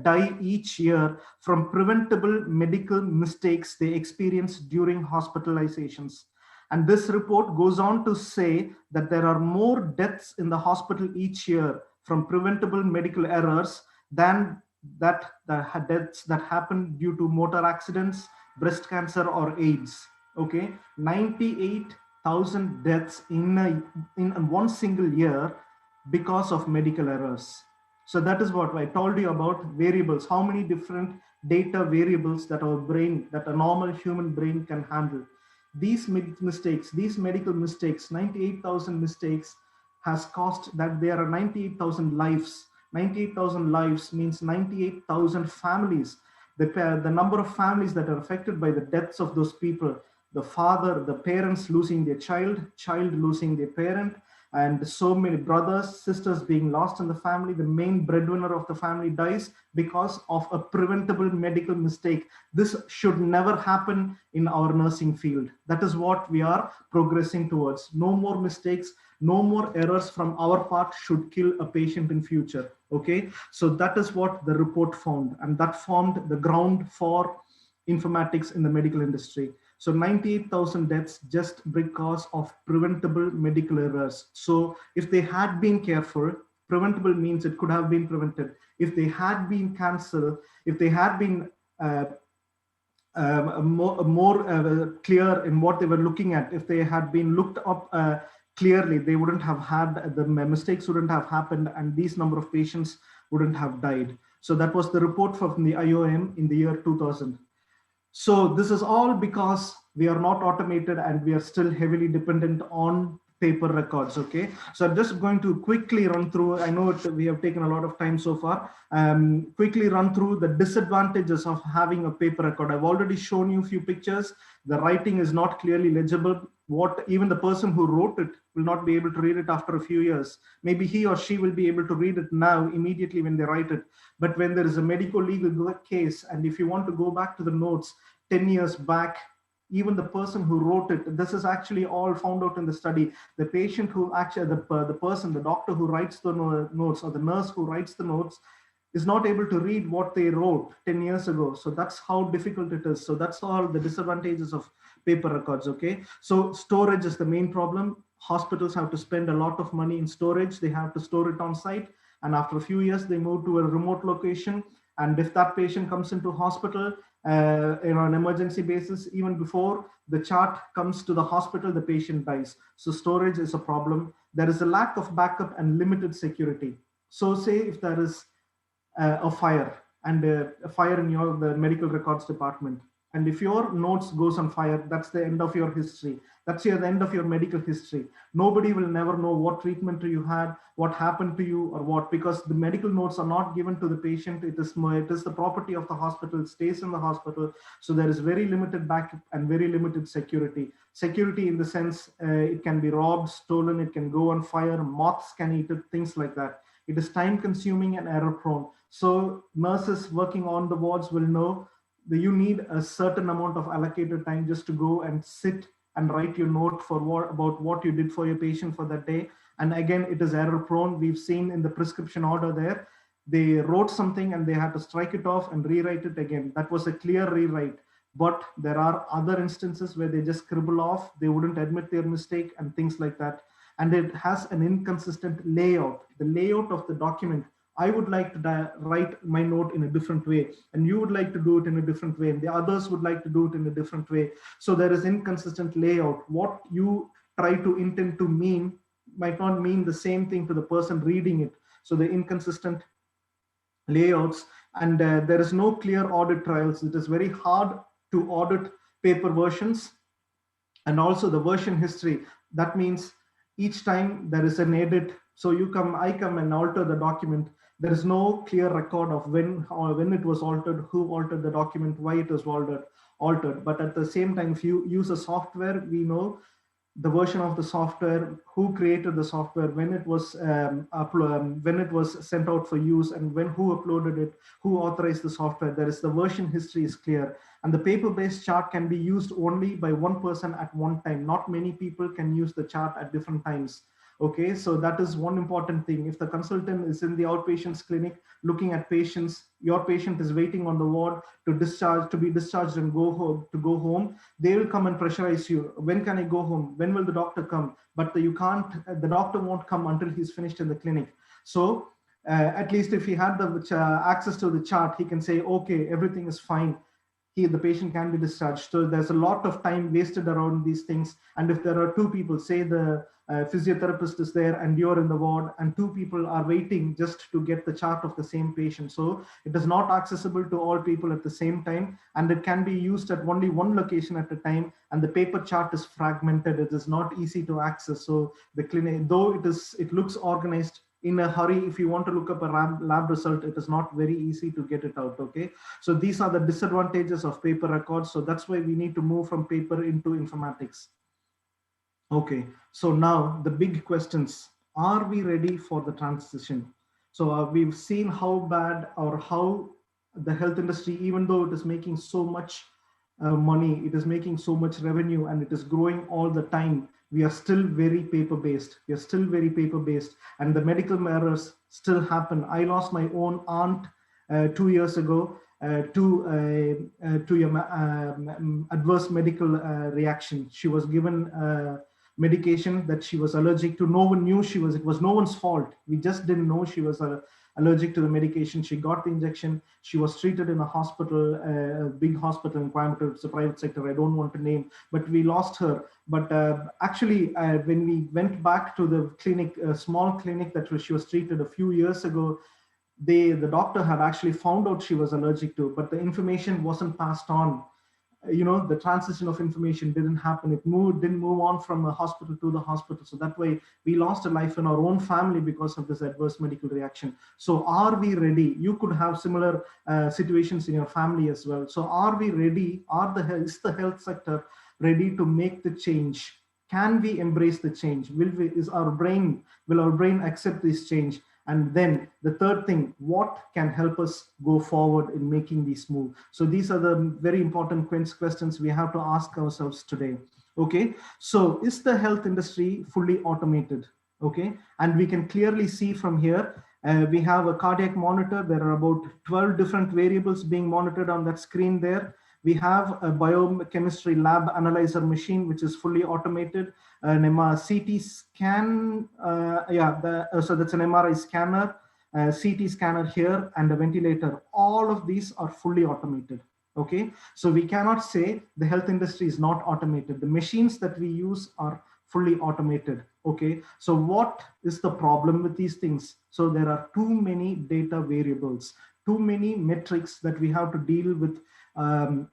die each year from preventable medical mistakes they experience during hospitalizations. And this report goes on to say that there are more deaths in the hospital each year from preventable medical errors than the deaths that happen due to motor accidents, breast cancer, or AIDS. Okay, 98,000 deaths in one single year because of medical errors. So that is what I told you about variables, how many different data variables that our brain, that a normal human brain can handle. These mistakes, these medical mistakes, 98,000 mistakes has cost that there are 98,000 lives. 98,000 lives means 98,000 families. The number of families that are affected by the deaths of those people, the father, the parents losing their child losing their parent, and so many brothers, sisters being lost in the family. The main breadwinner of the family dies because of a preventable medical mistake. This should never happen in our nursing field. That is what we are progressing towards. No more mistakes, no more errors from our part should kill a patient in future. Okay, so that is what the report found, and that formed the ground for informatics in the medical industry. So 98,000 deaths just because of preventable medical errors. So if they had been careful, preventable means it could have been prevented. If they had been cancelled, if they had been more clear in what they were looking at, if they had been looked up clearly they wouldn't have had, the mistakes wouldn't have happened, and these number of patients wouldn't have died. So that was the report from the IOM in the year 2000. So this is all because we are not automated and we are still heavily dependent on paper records. Okay, so I'm just going to quickly run through. I know we have taken a lot of time so far. Quickly run through the disadvantages of having a paper record. I've already shown you a few pictures. The writing is not clearly legible. What even the person who wrote it will not be able to read it after a few years. Maybe he or she will be able to read it now immediately when they write it. But when there is a medical legal case, and if you want to go back to the notes 10 years back, even the person who wrote it, this is actually all found out in the study. The patient who actually, the person, the doctor who writes the notes, or the nurse who writes the notes, is not able to read what they wrote 10 years ago. So that's how difficult it is. So that's all the disadvantages of paper records. Okay, so storage is the main problem. Hospitals have to spend a lot of money in storage. They have to store it on site, and after a few years they move to a remote location. And if that patient comes into hospital on an emergency basis, even before the chart comes to the hospital, the patient dies. So storage is a problem. There is a lack of backup and limited security. So say if there is a fire, and a fire in the medical records department, and if your notes goes on fire, that's the end of your history. That's the end of your medical history. Nobody will never know what treatment you had, what happened to you, or what, because the medical notes are not given to the patient. It is the property of the hospital. It stays in the hospital. So there is very limited backup and very limited security. Security in the sense it can be robbed, stolen, it can go on fire, moths can eat it, things like that. It is time consuming and error prone. So nurses working on the wards will know that you need a certain amount of allocated time just to go and sit and write your note for about what you did for your patient for that day. And again, it is error prone. We've seen in the prescription order there, they wrote something and they had to strike it off and rewrite it again. That was a clear rewrite. But there are other instances where they just scribble off, they wouldn't admit their mistake and things like that. And it has an inconsistent layout. The layout of the document, I would like to write my note in a different way, and you would like to do it in a different way, and the others would like to do it in a different way. So there is inconsistent layout. What you try to intend to mean might not mean the same thing to the person reading it. So the inconsistent layouts, and there is no clear audit trails. It is very hard to audit paper versions. And also the version history. That means each time there is an edit, so I come and alter the document. There is no clear record of when it was altered, who altered the document, why it was altered. But at the same time, if you use a software, we know the version of the software, who created the software, when it was when it was sent out for use, and who uploaded it, who authorized the software. There is the version history is clear, and the paper-based chart can be used only by one person at one time. Not many people can use the chart at different times. Okay, so that is one important thing. If the consultant is in the outpatient's clinic looking at patients, your patient is waiting on the ward to be discharged and go home, they will come and pressurize you. When can I go home? When will the doctor come? But the doctor won't come until he's finished in the clinic. So at least if he had the access to the chart, he can say, okay, everything is fine. The patient can be discharged. So there's a lot of time wasted around these things. And if there are two people, say the physiotherapist is there and you're in the ward, and two people are waiting just to get the chart of the same patient. So it is not accessible to all people at the same time, and it can be used at only one location at a time. And the paper chart is fragmented. It is not easy to access. So the clinic, though it looks organized, in a hurry, if you want to look up a lab result, it is not very easy to get it out. Okay, so these are the disadvantages of paper records. So that's why we need to move from paper into informatics. Okay, so now the big questions: are we ready for the transition? So we've seen how bad, or how the health industry, even though it is making so much money, it is making so much revenue, and it is growing all the time, we are still very paper-based. We are still very paper-based, and the medical errors still happen. I lost my own aunt 2 years ago to adverse medical reaction. She was given medication that she was allergic to. No one knew it was no one's fault. We just didn't know she was allergic to the medication. She got the injection. She was treated in a hospital, a big hospital in Coimbatore. It's a private sector. I don't want to name, but we lost her. But actually, when we went back to the clinic, a small clinic that she was treated a few years ago, the doctor had actually found out she was allergic to, but the information wasn't passed on. The transition of information didn't happen. It didn't move on from a hospital to the hospital. So that way we lost a life in our own family because of this adverse medical reaction. So are we ready? You could have similar situations in your family as well. So are we ready? Is the health sector ready to make the change? Can we embrace the change? Will our brain accept this change? And then the third thing, what can help us go forward in making these moves? So these are the very important questions we have to ask ourselves today. Okay, so is the health industry fully automated? Okay, and we can clearly see from here, we have a cardiac monitor. There are about 12 different variables being monitored on that screen there. We have a biochemistry lab analyzer machine, which is fully automated. An CT scan, so that's an MRI scanner, CT scanner here, and a ventilator. All of these are fully automated. Okay, so we cannot say the health industry is not automated. The machines that we use are fully automated. Okay, so what is the problem with these things? So there are too many data variables, too many metrics that we have to deal with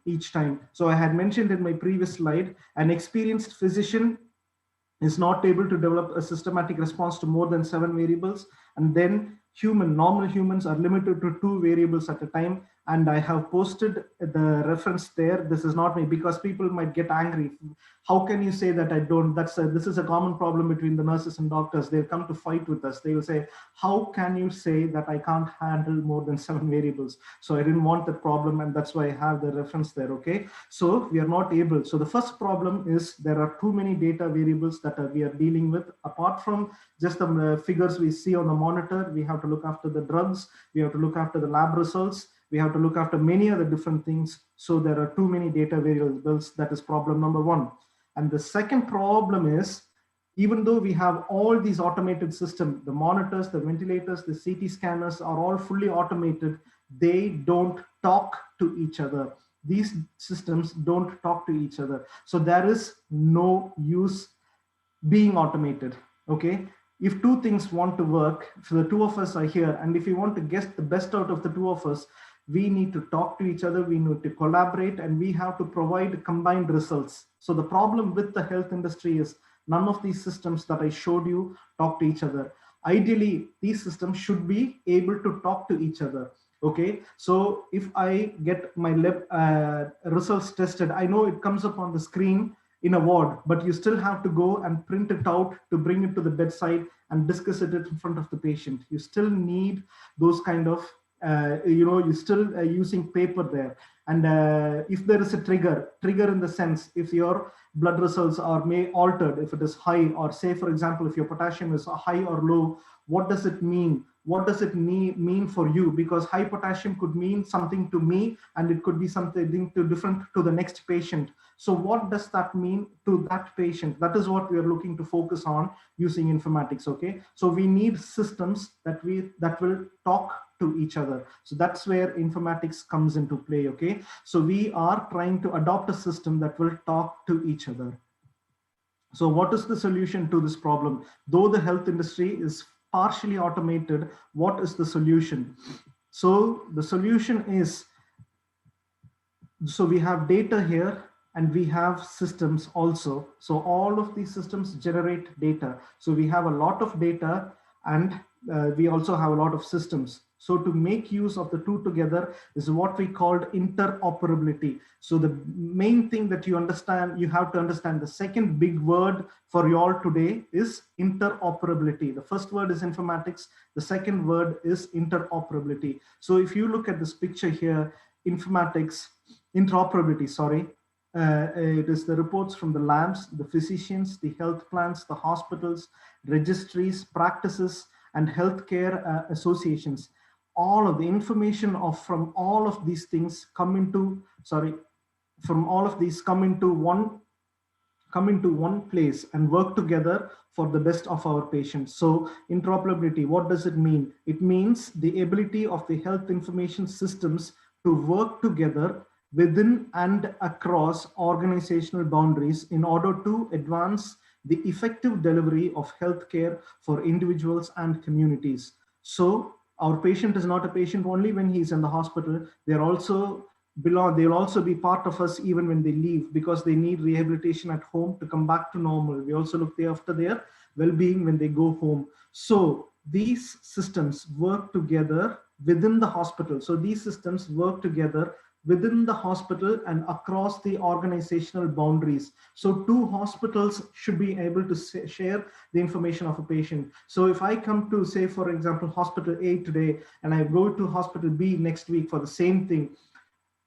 each time. So I had mentioned in my previous slide, an experienced physician is not able to develop a systematic response to more than 7 variables. And then normal humans are limited to 2 variables at a time. And I have posted the reference there. This is not me, because people might get angry. How can you say that I don't? This is a common problem between the nurses and doctors. They'll come to fight with us. They will say, how can you say that I can't handle more than 7 variables? So I didn't want that problem, and that's why I have the reference there. Okay, so we are not able. So the first problem is there are too many data variables that we are dealing with. Apart from just the figures we see on the monitor, we have to look after the drugs. We have to look after the lab results. We have to look after many other different things. So there are too many data variables. That is problem number 1. And the second problem is, even though we have all these automated systems, the monitors, the ventilators, the CT scanners are all fully automated, they don't talk to each other. These systems don't talk to each other. So there is no use being automated. Okay, if two things want to work, so the two of us are here, and if we want to get the best out of the two of us, we need to talk to each other, we need to collaborate, and we have to provide combined results. So the problem with the health industry is none of these systems that I showed you talk to each other. Ideally, these systems should be able to talk to each other. Okay, so if I get my results tested, I know it comes up on the screen in a ward, but you still have to go and print it out to bring it to the bedside and discuss it in front of the patient. You still need those kind of you're still using paper there. And if there is a trigger in the sense, if your blood results are altered, if it is high, or say, for example, if your potassium is high or low, what does it mean? What does it mean for you? Because high potassium could mean something to me, and it could be something different to the next patient. So what does that mean to that patient? That is what we are looking to focus on using informatics. Okay, so we need systems that will talk to each other. So that's where informatics comes into play. Okay, so we are trying to adopt a system that will talk to each other. So what is the solution to this problem? Though the health industry is partially automated, what is the solution? So the solution is, so we have data here and we have systems also. So all of these systems generate data. So we have a lot of data, and we also have a lot of systems. So to make use of the two together is what we called interoperability. So the main thing that you have to understand, the second big word for you all today is interoperability. The first word is informatics. The second word is interoperability. So if you look at this picture here, interoperability, sorry. It is the reports from the labs, the physicians, the health plans, the hospitals, registries, practices, and healthcare associations. All of the information from all of these things come into one come into one place and work together for the best of our patients. So interoperability, what does it mean? It means the ability of the health information systems to work together within and across organizational boundaries in order to advance the effective delivery of healthcare for individuals and communities. So our patient is not a patient only when he's in the hospital. They're also they'll also be part of us even when they leave, because they need rehabilitation at home to come back to normal. We also look after their well-being when they go home. So these systems work together within the hospital. So these systems work together within the hospital and across the organizational boundaries. So two hospitals should be able to share the information of a patient. So if I come to, say, for example, hospital A today, and I go to hospital B next week for the same thing,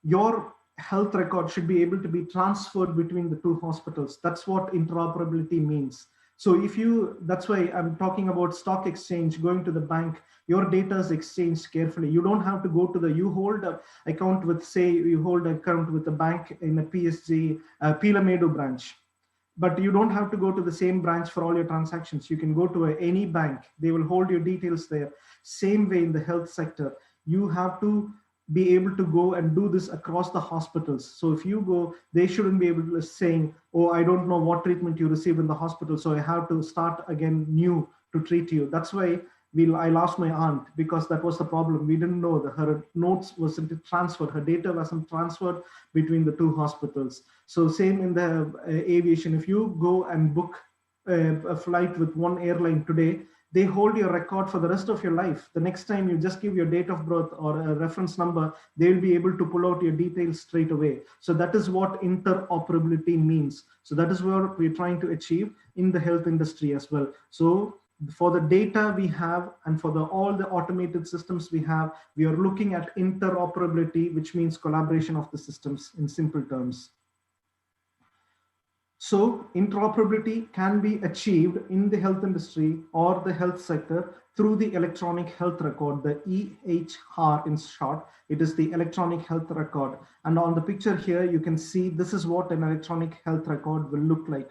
your health record should be able to be transferred between the two hospitals. That's what interoperability means. So if you, that's why I'm talking about stock exchange, going to the bank, your data is exchanged carefully. You don't have to go to the, you hold an account with, say, you hold an account with the bank in a PSG, Pilamedu branch. But you don't have to go to the same branch for all your transactions. You can go to any bank. They will hold your details there. Same way in the health sector, you have to be able to go and do this across the hospitals. So if you go, they shouldn't be able to saying, oh, I don't know what treatment you received in the hospital, so I have to start again new to treat you. That's why I lost my aunt, because that was the problem. We didn't know that her notes wasn't transferred, her data wasn't transferred between the two hospitals. So same in the aviation. If you go and book a flight with one airline today, they hold your record for the rest of your life. The next time you just give your date of birth or a reference number, they'll be able to pull out your details straight away. So that is what interoperability means. So that is what we're trying to achieve in the health industry as well. So for the data we have and for all the automated systems we have, we are looking at interoperability, which means collaboration of the systems in simple terms. So interoperability can be achieved in the health industry or the health sector through the electronic health record, the EHR in short. It is the electronic health record. And on the picture here, you can see this is what an electronic health record will look like.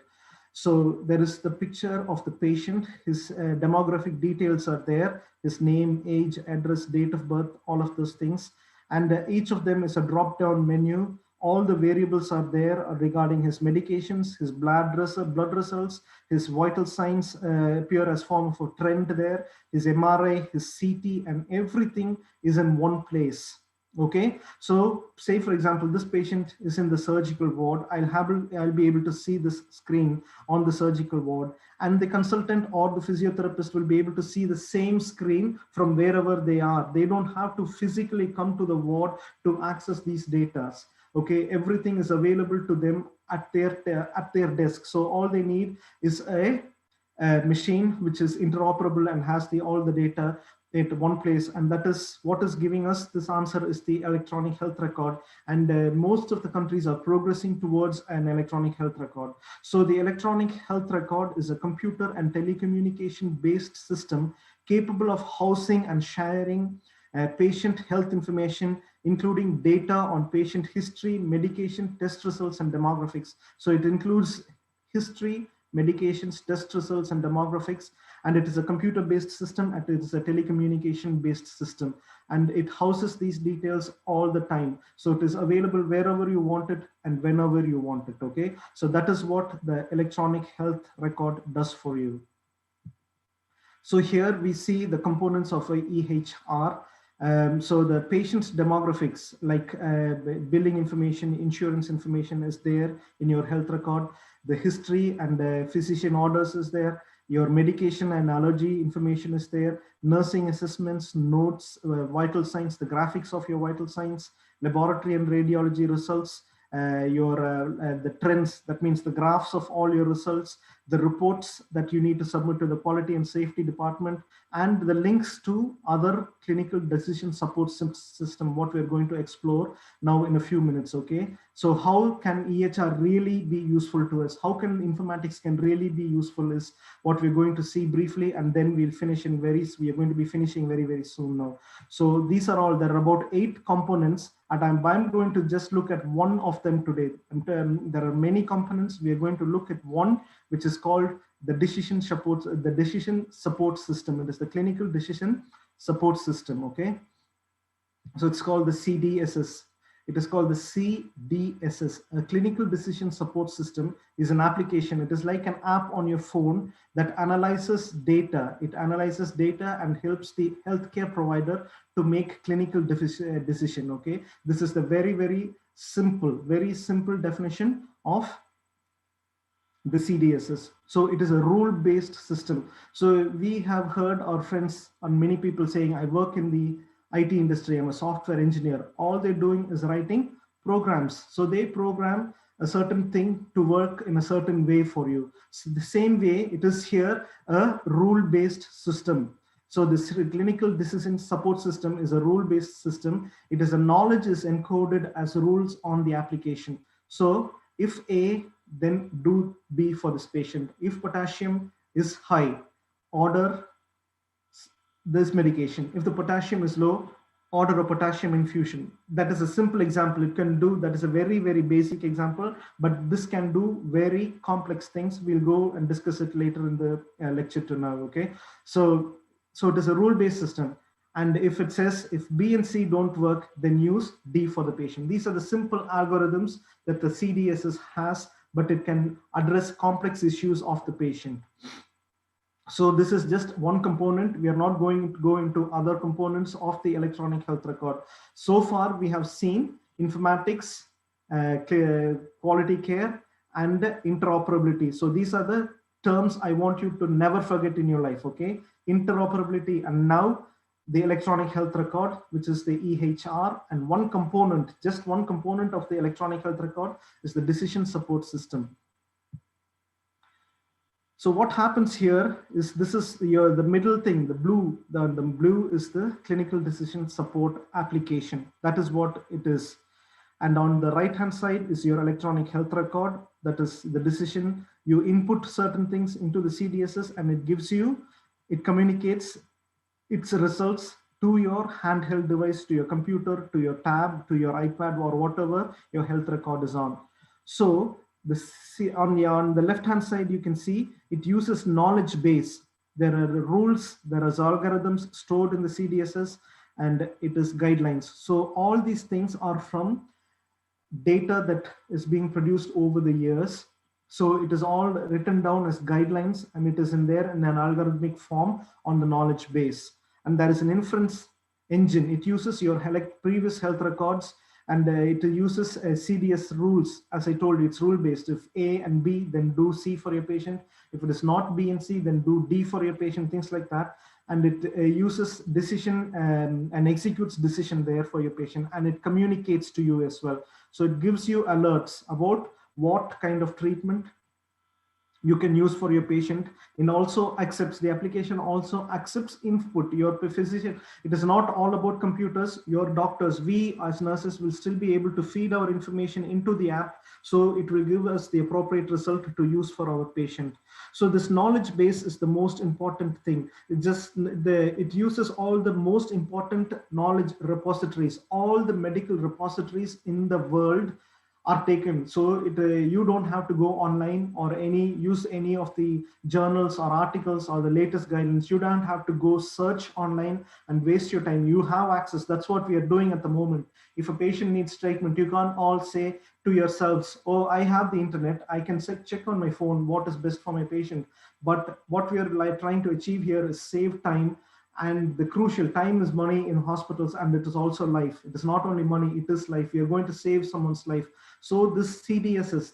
So there is the picture of the patient, his demographic details are there, his name, age, address, date of birth, all of those things. And each of them is a drop-down menu. All the variables are there regarding his medications, his blood results, his vital signs appear as form of a trend there, his MRI, his CT, and everything is in one place. Okay, so say for example, this patient is in the surgical ward. I'll be able to see this screen on the surgical ward, and the consultant or the physiotherapist will be able to see the same screen from wherever they are. They don't have to physically come to the ward to access these data. Okay, everything is available to them at their desk. So all they need is a machine which is interoperable and has all the data at one place, and that is what is giving us this answer is the electronic health record. And most of the countries are progressing towards an electronic health record. So the electronic health record is a computer and telecommunication based system capable of housing and sharing patient health information, including data on patient history, medication, test results, and demographics. So it includes history, medications, test results, and demographics. And it is a computer-based system, and it is a telecommunication-based system. And it houses these details all the time. So it is available wherever you want it and whenever you want it, okay? So that is what the electronic health record does for you. So here we see the components of a EHR. So the patient's demographics, like billing information, insurance information is there in your health record. The history and the physician orders is there. Your medication and allergy information is there. Nursing assessments, notes, vital signs, the graphics of your vital signs, laboratory and radiology results, the trends, that means the graphs of all your results, the reports that you need to submit to the quality and safety department, and the links to other clinical decision support system, what we're going to explore now in a few minutes, okay? So how can EHR really be useful to us? How can informatics can really be useful is what we're going to see briefly, and then we are going to be finishing very, very soon now. So these are all, there are about 8 components, And I'm going to just look at one of them today. And, there are many components. We are going to look at one, which is called the decision support system. It is the clinical decision support system. Okay, so it's called the CDSS. It is called the CDSS. A clinical decision support system is an application. It is like an app on your phone that analyzes data. It analyzes data and helps the healthcare provider to make clinical decision. Okay, this is the very simple definition of the CDSS. So it is a rule-based system. So we have heard our friends and many people saying, I work in the IT industry, I'm a software engineer. All they're doing is writing programs. So they program a certain thing to work in a certain way for you. So the same way it is here, a rule-based system. So this clinical decision support system is a rule-based system. It is a knowledge is encoded as rules on the application. So if A, then do B for this patient. If potassium is high, order this medication. If the potassium is low, order a potassium infusion. That is a simple example. It can do, that is a very basic example, but this can do very complex things. We'll go and discuss it later in the lecture to now. Okay, so it is a rule-based system. And if it says if B and C don't work, then use D for the patient. These are the simple algorithms that the CDSS has, but it can address complex issues of the patient. So this is just one component. We are not going to go into other components of the electronic health record. So far, we have seen informatics, quality care, and interoperability. So these are the terms I want you to never forget in your life, okay? Interoperability, and now the electronic health record, which is the EHR, and one component, just one component of the electronic health record is the decision support system. So what happens here is this is the middle thing, the blue. The blue is the clinical decision support application. That is what it is. And on the right-hand side is your electronic health record. That is the decision. You input certain things into the CDSS and it gives you, it communicates its results to your handheld device, to your computer, to your tab, to your iPad, or whatever your health record is on. So on the left-hand side, you can see it uses knowledge base. There are rules, there are algorithms stored in the CDSS, and it is guidelines. So all these things are from data that is being produced over the years. So it is all written down as guidelines, and it is in there in an algorithmic form on the knowledge base. And there is an inference engine. It uses your previous health records, and it uses CDS rules. As I told you, it's rule-based. If A and B, then do C for your patient. If it is not B and C, then do D for your patient, things like that. And it uses decision and executes decision there for your patient, and it communicates to you as well. So it gives you alerts about what kind of treatment you can use for your patient. And also accepts, the application also accepts input. Your physician, it is not all about computers. Your doctors, we as nurses will still be able to feed our information into the app, so it will give us the appropriate result to use for our patient. So this knowledge base is the most important thing. It uses all the most important knowledge repositories. All the medical repositories in the world are taken. So you don't have to go online or use any of the journals or articles or the latest guidance. You don't have to go search online and waste your time. You have access. That's what we are doing at the moment. If a patient needs treatment, you can't all say to yourselves, oh, I have the internet, I can check on my phone what is best for my patient. But what we are trying to achieve here is save time. And the crucial time is money in hospitals, and it is also life. It is not only money, it is life. We are going to save someone's life. So this CDSS,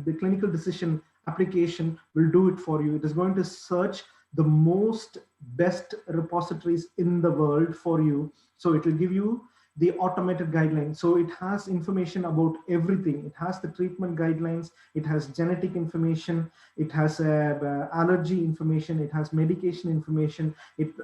the clinical decision application, will do it for you. It is going to search the most best repositories in the world for you. So it will give you the automated guidelines. So it has information about everything. It has the treatment guidelines. It has genetic information. It has allergy information. It has medication information.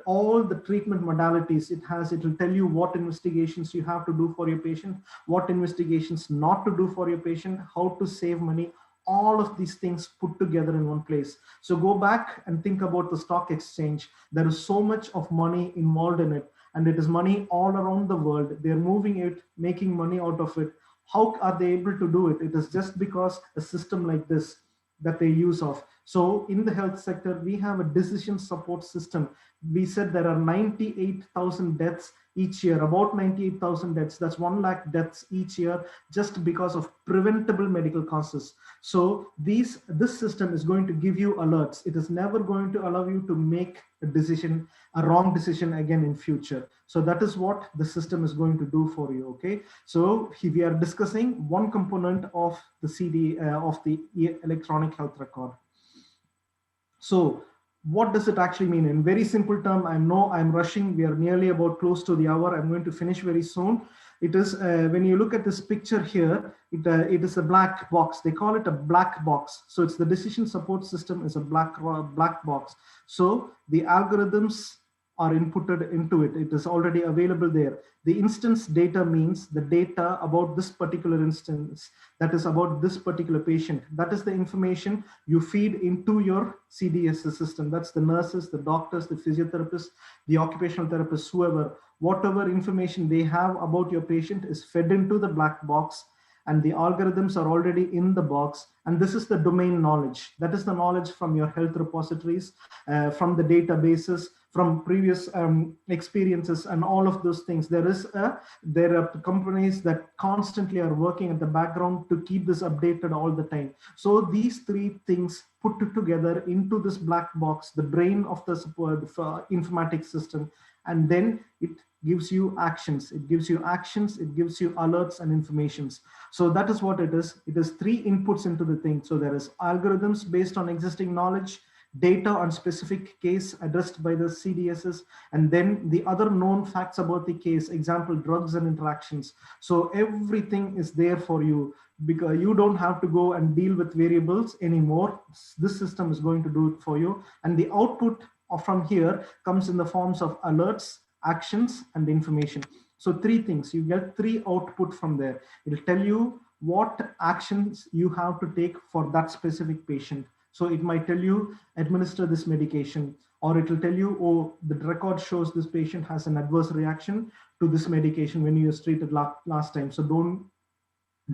All the treatment modalities it will tell you what investigations you have to do for your patient, what investigations not to do for your patient, how to save money. All of these things put together in one place. So go back and think about the stock exchange. There is so much of money involved in it. and it is money all around the world. They're moving it, making money out of it. How are they able to do it? It is just because a system like this that they use of. So in the health sector, we have a decision support system. We said there are 98,000 deaths each year, about 98,000 deaths. That's 1 lakh deaths each year just because of preventable medical causes. So this system is going to give you alerts. It is never going to allow you to make a decision, a wrong decision again in future. So that is what the system is going to do for you. Okay. So we are discussing one component of the of the electronic health record. So what does it actually mean? In very simple term, I know I'm rushing. We are nearly about close to the hour. I'm going to finish very soon. It is when you look at this picture here, it is a black box. They call it a black box. So it's the decision support system is a black box. So the algorithms are inputted into it. It is already available there. The instance data means the data about this particular instance, that is about this particular patient. That is the information you feed into your CDS system. That's the nurses, the doctors, the physiotherapists, the occupational therapists, whoever. Whatever information they have about your patient is fed into the black box, and the algorithms are already in the box. And this is the domain knowledge. That is the knowledge from your health repositories, from the databases, from previous experiences, and all of those things. There are companies that constantly are working at the background to keep this updated all the time. So these three things put together into this black box, the brain of the informatics system, and then it gives you actions. It gives you actions, it gives you alerts and informations. So that is what it is. It is three inputs into the thing. So there is algorithms based on existing knowledge, data on specific case addressed by the CDSs, and then the other known facts about the case, example, drugs and interactions. So everything is there for you, because you don't have to go and deal with variables anymore. This system is going to do it for you. And the output from here comes in the forms of alerts, actions, and information. So three things, you get three output from there. It'll tell you what actions you have to take for that specific patient. So it might tell you, administer this medication, or it will tell you, oh, the record shows this patient has an adverse reaction to this medication when you was treated last time. So don't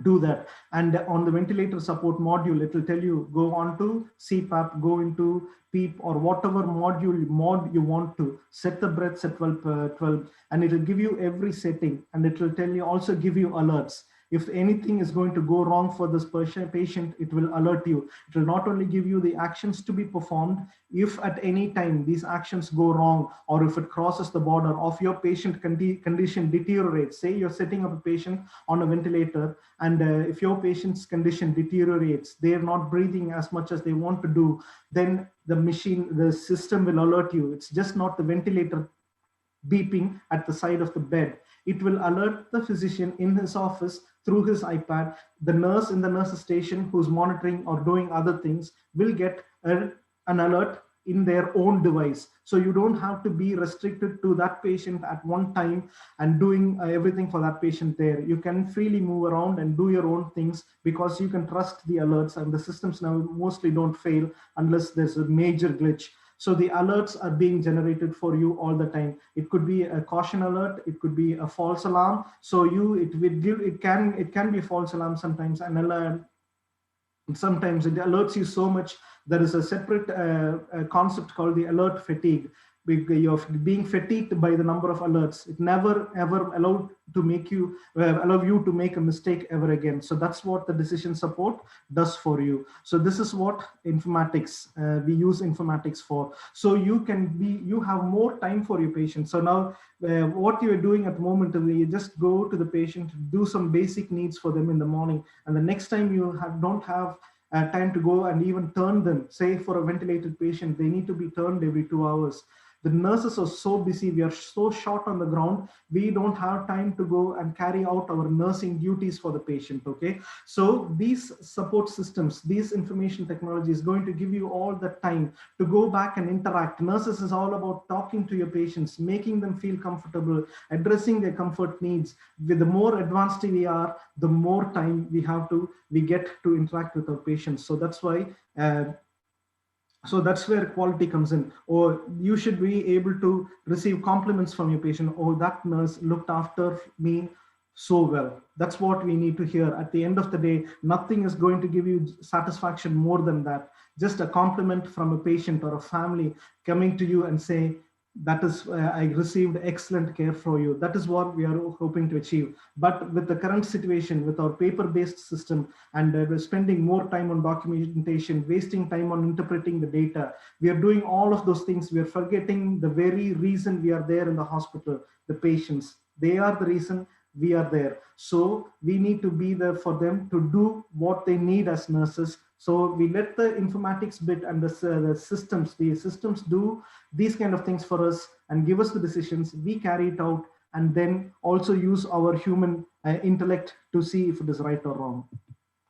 do that. And on the ventilator support module, it will tell you, go on to CPAP, go into PEEP, or whatever mod you want to set the breath, set 12, and it will give you every setting, and it will tell you, also give you alerts. If anything is going to go wrong for this patient, it will alert you. It will not only give you the actions to be performed, if at any time these actions go wrong, or if it crosses the border of your patient condition deteriorates. Say you're setting up a patient on a ventilator, and if your patient's condition deteriorates, they're not breathing as much as they want to do, then the system will alert you. It's just not the ventilator beeping at the side of the bed. It will alert the physician in his office through his iPad. The nurse in the nurse's station who's monitoring or doing other things will get an alert in their own device. So you don't have to be restricted to that patient at one time and doing everything for that patient there. You can freely move around and do your own things, because you can trust the alerts, and the systems now mostly don't fail unless there's a major glitch. So the alerts are being generated for you all the time. It could be a caution alert, it could be a false alarm. So it can be a false alarm sometimes, and sometimes it alerts you so much. There is a separate concept called the alert fatigue. You're being fatigued by the number of alerts. It never ever allow you to make a mistake ever again. So that's what the decision support does for you. So this is what informatics, we use informatics for. So you have more time for your patient. So now what you're doing at the moment is you just go to the patient, do some basic needs for them in the morning, and the next time you don't have time to go and even turn them. Say for a ventilated patient, they need to be turned every 2 hours. The nurses are so busy, we are so short on the ground, we don't have time to go and carry out our nursing duties for the patient, okay? So these support systems, these information technology is going to give you all the time to go back and interact. Nurses is all about talking to your patients, making them feel comfortable, addressing their comfort needs. With the more advanced we are, the more time we get to interact with our patients. So that's why So that's where quality comes in. Or you should be able to receive compliments from your patient. Oh, that nurse looked after me so well. That's what we need to hear. At the end of the day, nothing is going to give you satisfaction more than that. Just a compliment from a patient or a family coming to you and say, that is, I received excellent care for you. That is what we are hoping to achieve. But with the current situation, with our paper-based system, and we're spending more time on documentation, wasting time on interpreting the data, we are doing all of those things. We are forgetting the very reason we are there in the hospital, the patients. They are the reason we are there. So we need to be there for them to do what they need as nurses. So we let the informatics bit and the systems do these kind of things for us and give us the decisions. We carry it out and then also use our human intellect to see if it is right or wrong.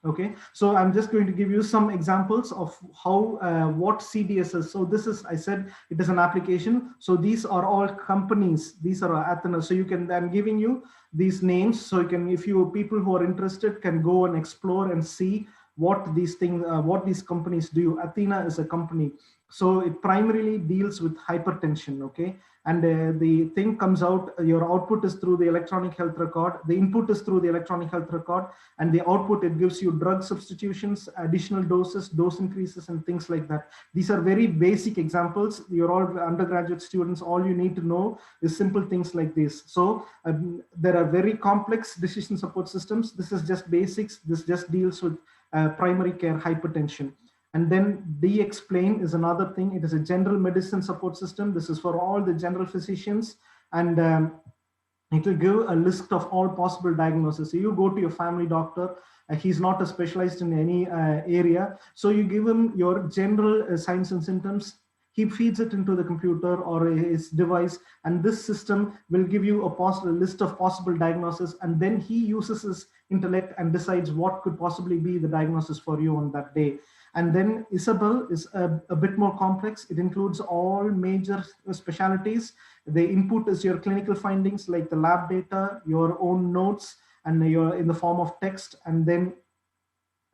Okay, so I'm just going to give you some examples of how what CDS is. So this is, I said, it is an application. So these are all companies. These are Athena. So you can, I'm giving you these names. So you can, if you people who are interested can go and explore and see what these things, what these companies do. Athena is a company. So it primarily deals with hypertension. Okay, and the thing comes out, your output is through the electronic health record, the input is through the electronic health record, and the output, it gives you drug substitutions, additional doses, dose increases, and things like that. These are very basic examples. You're all undergraduate students, all you need to know is simple things like this. So there are very complex decision support systems. This is just basics. This just deals with primary care hypertension. And then D-Explain is another thing. It is a general medicine support system. This is for all the general physicians, and it will give a list of all possible diagnoses. So you go to your family doctor, he's not a specialized in any area. So you give him your general signs and symptoms. He feeds it into the computer or his device, and this system will give you a list of possible diagnoses, and then he uses his intellect and decides what could possibly be the diagnosis for you on that day. And then Isabel is a bit more complex. It includes all major specialties. The input is your clinical findings, like the lab data, your own notes, and your in the form of text, and then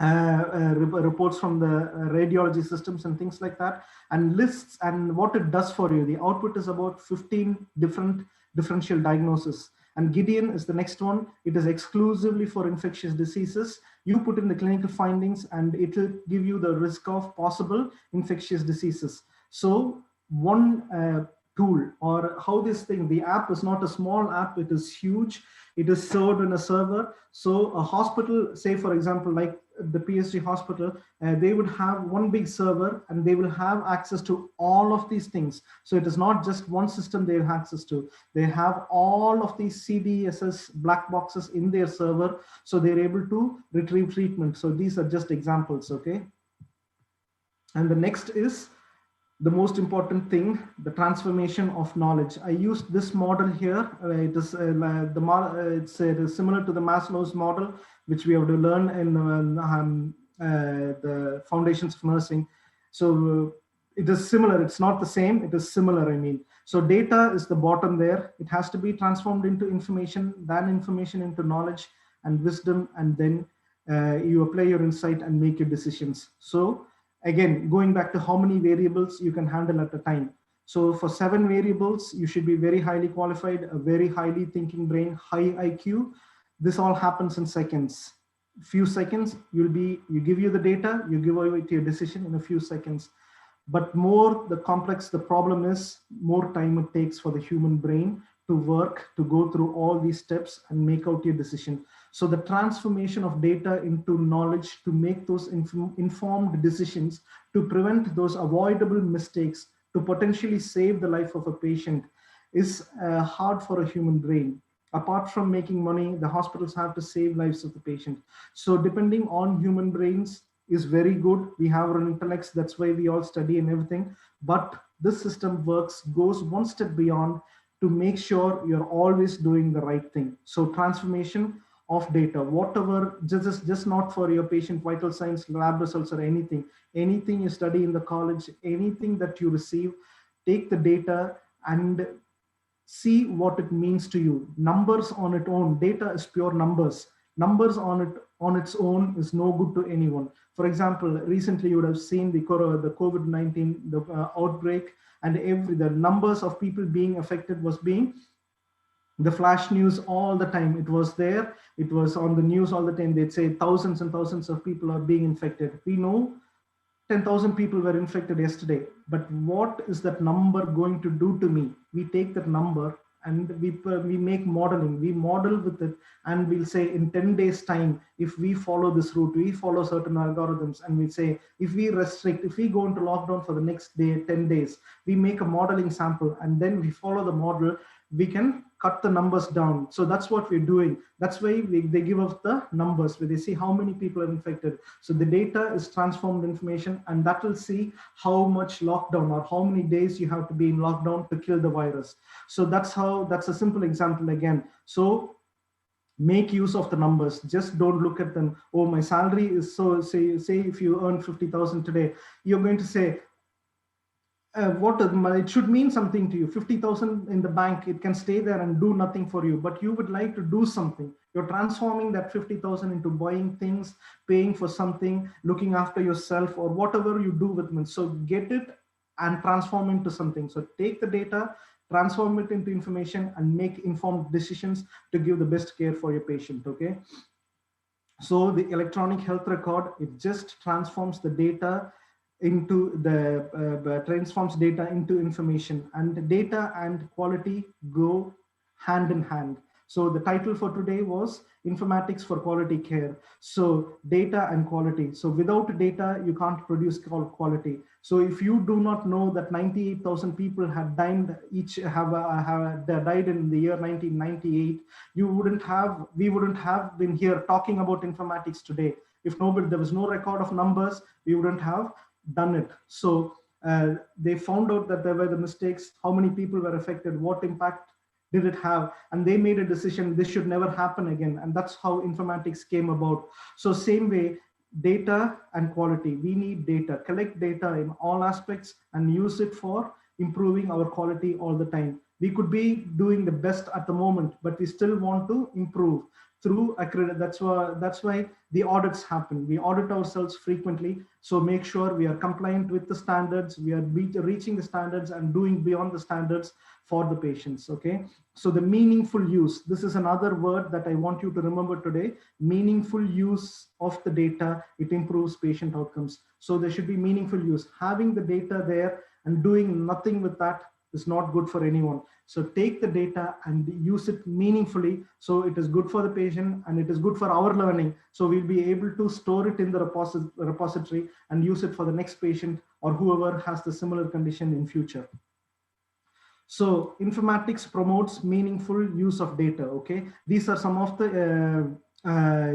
reports from the radiology systems and things like that, and lists. And what it does for you, the output is about 15 different differential diagnoses. And Gideon is the next one. It is exclusively for infectious diseases. You put in the clinical findings and it will give you the risk of possible infectious diseases. So one tool, or how this thing, the app is not a small app, it is huge. It is stored in a server. So a hospital, say for example, like the PSG hospital, they would have one big server and they will have access to all of these things. So it is not just one system they have access to. They have all of these CDSS black boxes in their server. So they're able to retrieve treatment. So these are just examples, okay? And the next is the most important thing, the transformation of knowledge. I used this model here. It is it's similar to the Maslow's model, which we have to learn in the foundations of nursing. So it is similar. It's not the same. It is similar, I mean. So data is the bottom there. It has to be transformed into information, then information into knowledge and wisdom, and then you apply your insight and make your decisions. So again, going back to how many variables you can handle at a time. So for 7 variables, you should be very highly qualified, a very highly thinking brain, high IQ. This all happens in seconds. Few seconds, you give you the data, you give away to your decision in a few seconds. But more the complex the problem is, more time it takes for the human brain to work, to go through all these steps and make out your decision. So the transformation of data into knowledge to make those informed decisions, to prevent those avoidable mistakes, to potentially save the life of a patient is hard for a human brain. Apart from making money, the hospitals have to save lives of the patient. So depending on human brains is very good. We have our intellects, that's why we all study and everything. But this system goes one step beyond to make sure you're always doing the right thing. So transformation of data, whatever, just not for your patient vital signs, lab results, or anything you study in the college, anything that you receive, take the data and see what it means to you. Numbers on its own, data is pure numbers. Numbers on on its own is no good to anyone. For example, recently you would have seen the COVID-19 outbreak, and the numbers of people being affected was being the flash news all the time. It was there, it was on the news all the time. They'd say thousands and thousands of people are being infected. We know 10,000 people were infected yesterday, but what is that number going to do to me? We take that number and we make modeling, we model with it, and we'll say in 10 days time, if we follow this route, we follow certain algorithms, and we say if we restrict, if we go into lockdown for the next day, 10 days, we make a modeling sample and then we follow the model, we can cut the numbers down. So that's what we're doing. That's why they give us the numbers where they see how many people are infected. So the data is transformed information, and that will see how much lockdown or how many days you have to be in lockdown to kill the virus. So that's a simple example again. So make use of the numbers. Just don't look at them. Oh, my salary is so, say if you earn 50,000 today, you're going to say, it should mean something to you. 50,000 in the bank, it can stay there and do nothing for you, but you would like to do something. You're transforming that 50,000 into buying things, paying for something, looking after yourself, or whatever you do with it. So get it and transform into something. So take the data, transform it into information, and make informed decisions to give the best care for your patient. Okay. So the electronic health record, it just transforms the data into transforms data into information, and the data and quality go hand in hand. So the title for today was Informatics for Quality Care. So data and quality. So without data, you can't produce quality. So if you do not know that 98,000 people had died, died in the year 1998, we wouldn't have been here talking about informatics today. If there was no record of numbers, we wouldn't have done it. So they found out that there were the mistakes, how many people were affected, what impact did it have, and they made a decision this should never happen again. And that's how informatics came about. So same way, data and quality. We need data, collect data in all aspects and use it for improving our quality all the time. We could be doing the best at the moment, but we still want to improve through accredit. That's why the audits happen. We audit ourselves frequently. So make sure we are compliant with the standards, we are reaching the standards and doing beyond the standards for the patients. Okay. So the meaningful use, this is another word that I want you to remember today. Meaningful use of the data, it improves patient outcomes. So there should be meaningful use. Having the data there and doing nothing with that is not good for anyone. So take the data and use it meaningfully. So it is good for the patient and it is good for our learning. So we'll be able to store it in the repository and use it for the next patient or whoever has the similar condition in future. So informatics promotes meaningful use of data. Okay, these are some of the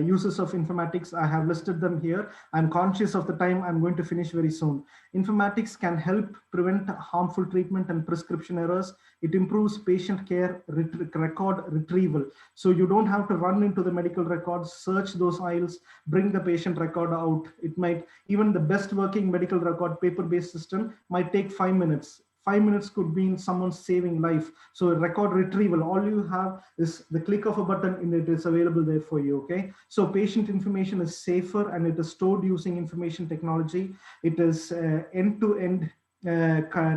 uses of informatics. I have listed them here. I'm conscious of the time. I'm going to finish very soon. Informatics can help prevent harmful treatment and prescription errors. It improves patient care record retrieval. So you don't have to run into the medical records, search those aisles, bring the patient record out. It might, even the best working medical record paper-based system might take 5 minutes. 5 minutes could mean someone's saving life. So record retrieval, all you have is the click of a button and it is available there for you. Okay. So patient information is safer and it is stored using information technology. It is end-to-end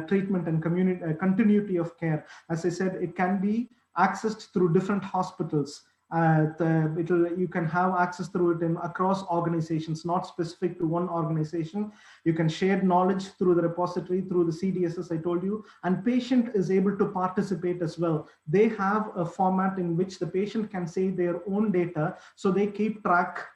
treatment and continuity of care. As I said, it can be accessed through different hospitals. You can have access through it across organizations, not specific to one organization. You can share knowledge through the repository, through the CDSs I told you, and patient is able to participate as well. They have a format in which the patient can save their own data, so they keep track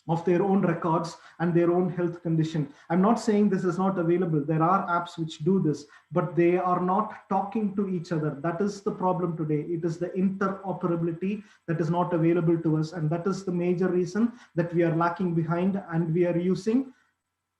of their own records and their own health condition. I'm not saying this is not available. There are apps which do this, but they are not talking to each other. That is the problem today. It is the interoperability that is not available to us. And that is the major reason that we are lacking behind, and we are using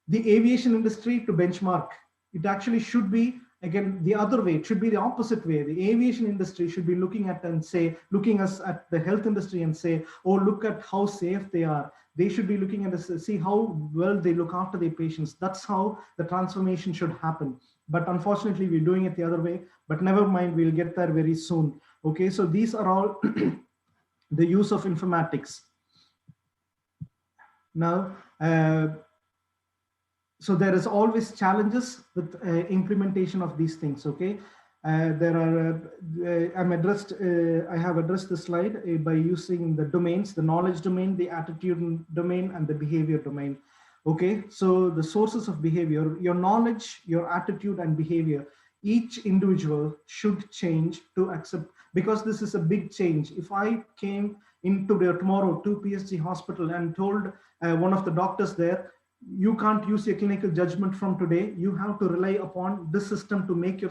the aviation industry to benchmark. It actually should be, again, the other way. It should be the opposite way. The aviation industry should be looking at us at the health industry and say, oh, look at how safe they are. They should be looking at us, see how well they look after their patients. That's how the transformation should happen. But unfortunately, we're doing it the other way. But never mind, we'll get there very soon. Okay, so these are all the use of informatics. Now, so there is always challenges with implementation of these things. Okay, there are I have addressed the slide by using the domains: the knowledge domain, the attitude domain, and the behavior domain. Okay, so the sources of behavior, your knowledge, your attitude, and behavior, each individual should change to accept, because this is a big change. If I came into there tomorrow to PSG hospital and told one of the doctors there, you can't use your clinical judgment from today, you have to rely upon this system to make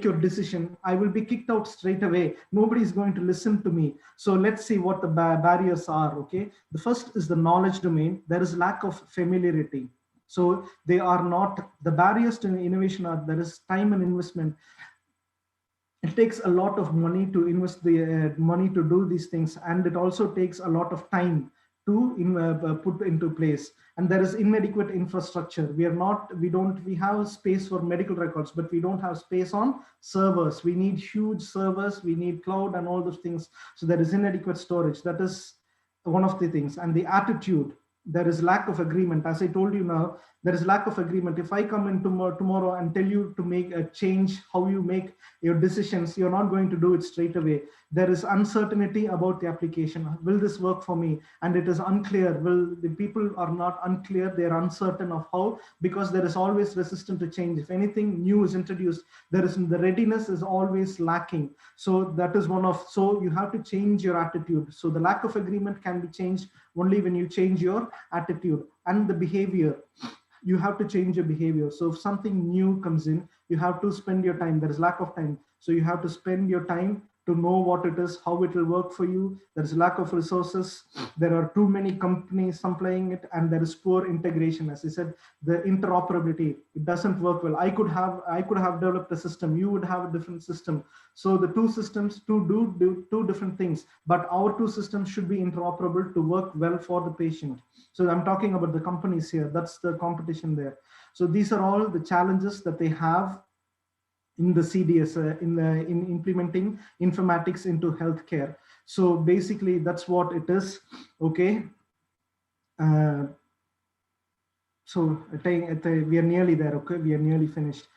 your decision, I will be kicked out straight away. Nobody is going to listen to me. So let's see what the barriers are. Okay, the first is the knowledge domain. There is lack of familiarity. So they are not the barriers to innovation. Are there is time and investment. It takes a lot of money to invest the money to do these things, and it also takes a lot of time to put into place. And there is inadequate infrastructure. We have space for medical records, but we don't have space on servers. We need huge servers, we need cloud and all those things. So there is inadequate storage. That is one of the things. And the attitude, there is lack of agreement. As I told you now, there is lack of agreement. If I come in tomorrow and tell you to make a change, how you make your decisions, you're not going to do it straight away. There is uncertainty about the application. Will this work for me? And it is unclear. The people are not unclear, they're uncertain of how, because there is always resistance to change. If anything new is introduced, the readiness is always lacking. So that is so you have to change your attitude. So the lack of agreement can be changed only when you change your attitude. And the behavior, you have to change your behavior. So if something new comes in, you have to spend your time. There is lack of time. So you have to spend your time to know what it is, how it will work for you. There is lack of resources. There are too many companies supplying it, and there is poor integration. As I said, the interoperability, it doesn't work well. I could have developed a system, you would have a different system. So the two systems do two different things, but our two systems should be interoperable to work well for the patient. So I'm talking about the companies here. That's the competition there. So these are all the challenges that they have in the CDS, in implementing informatics into healthcare. So basically, that's what it is. Okay. So we are nearly there. Okay, we are nearly finished.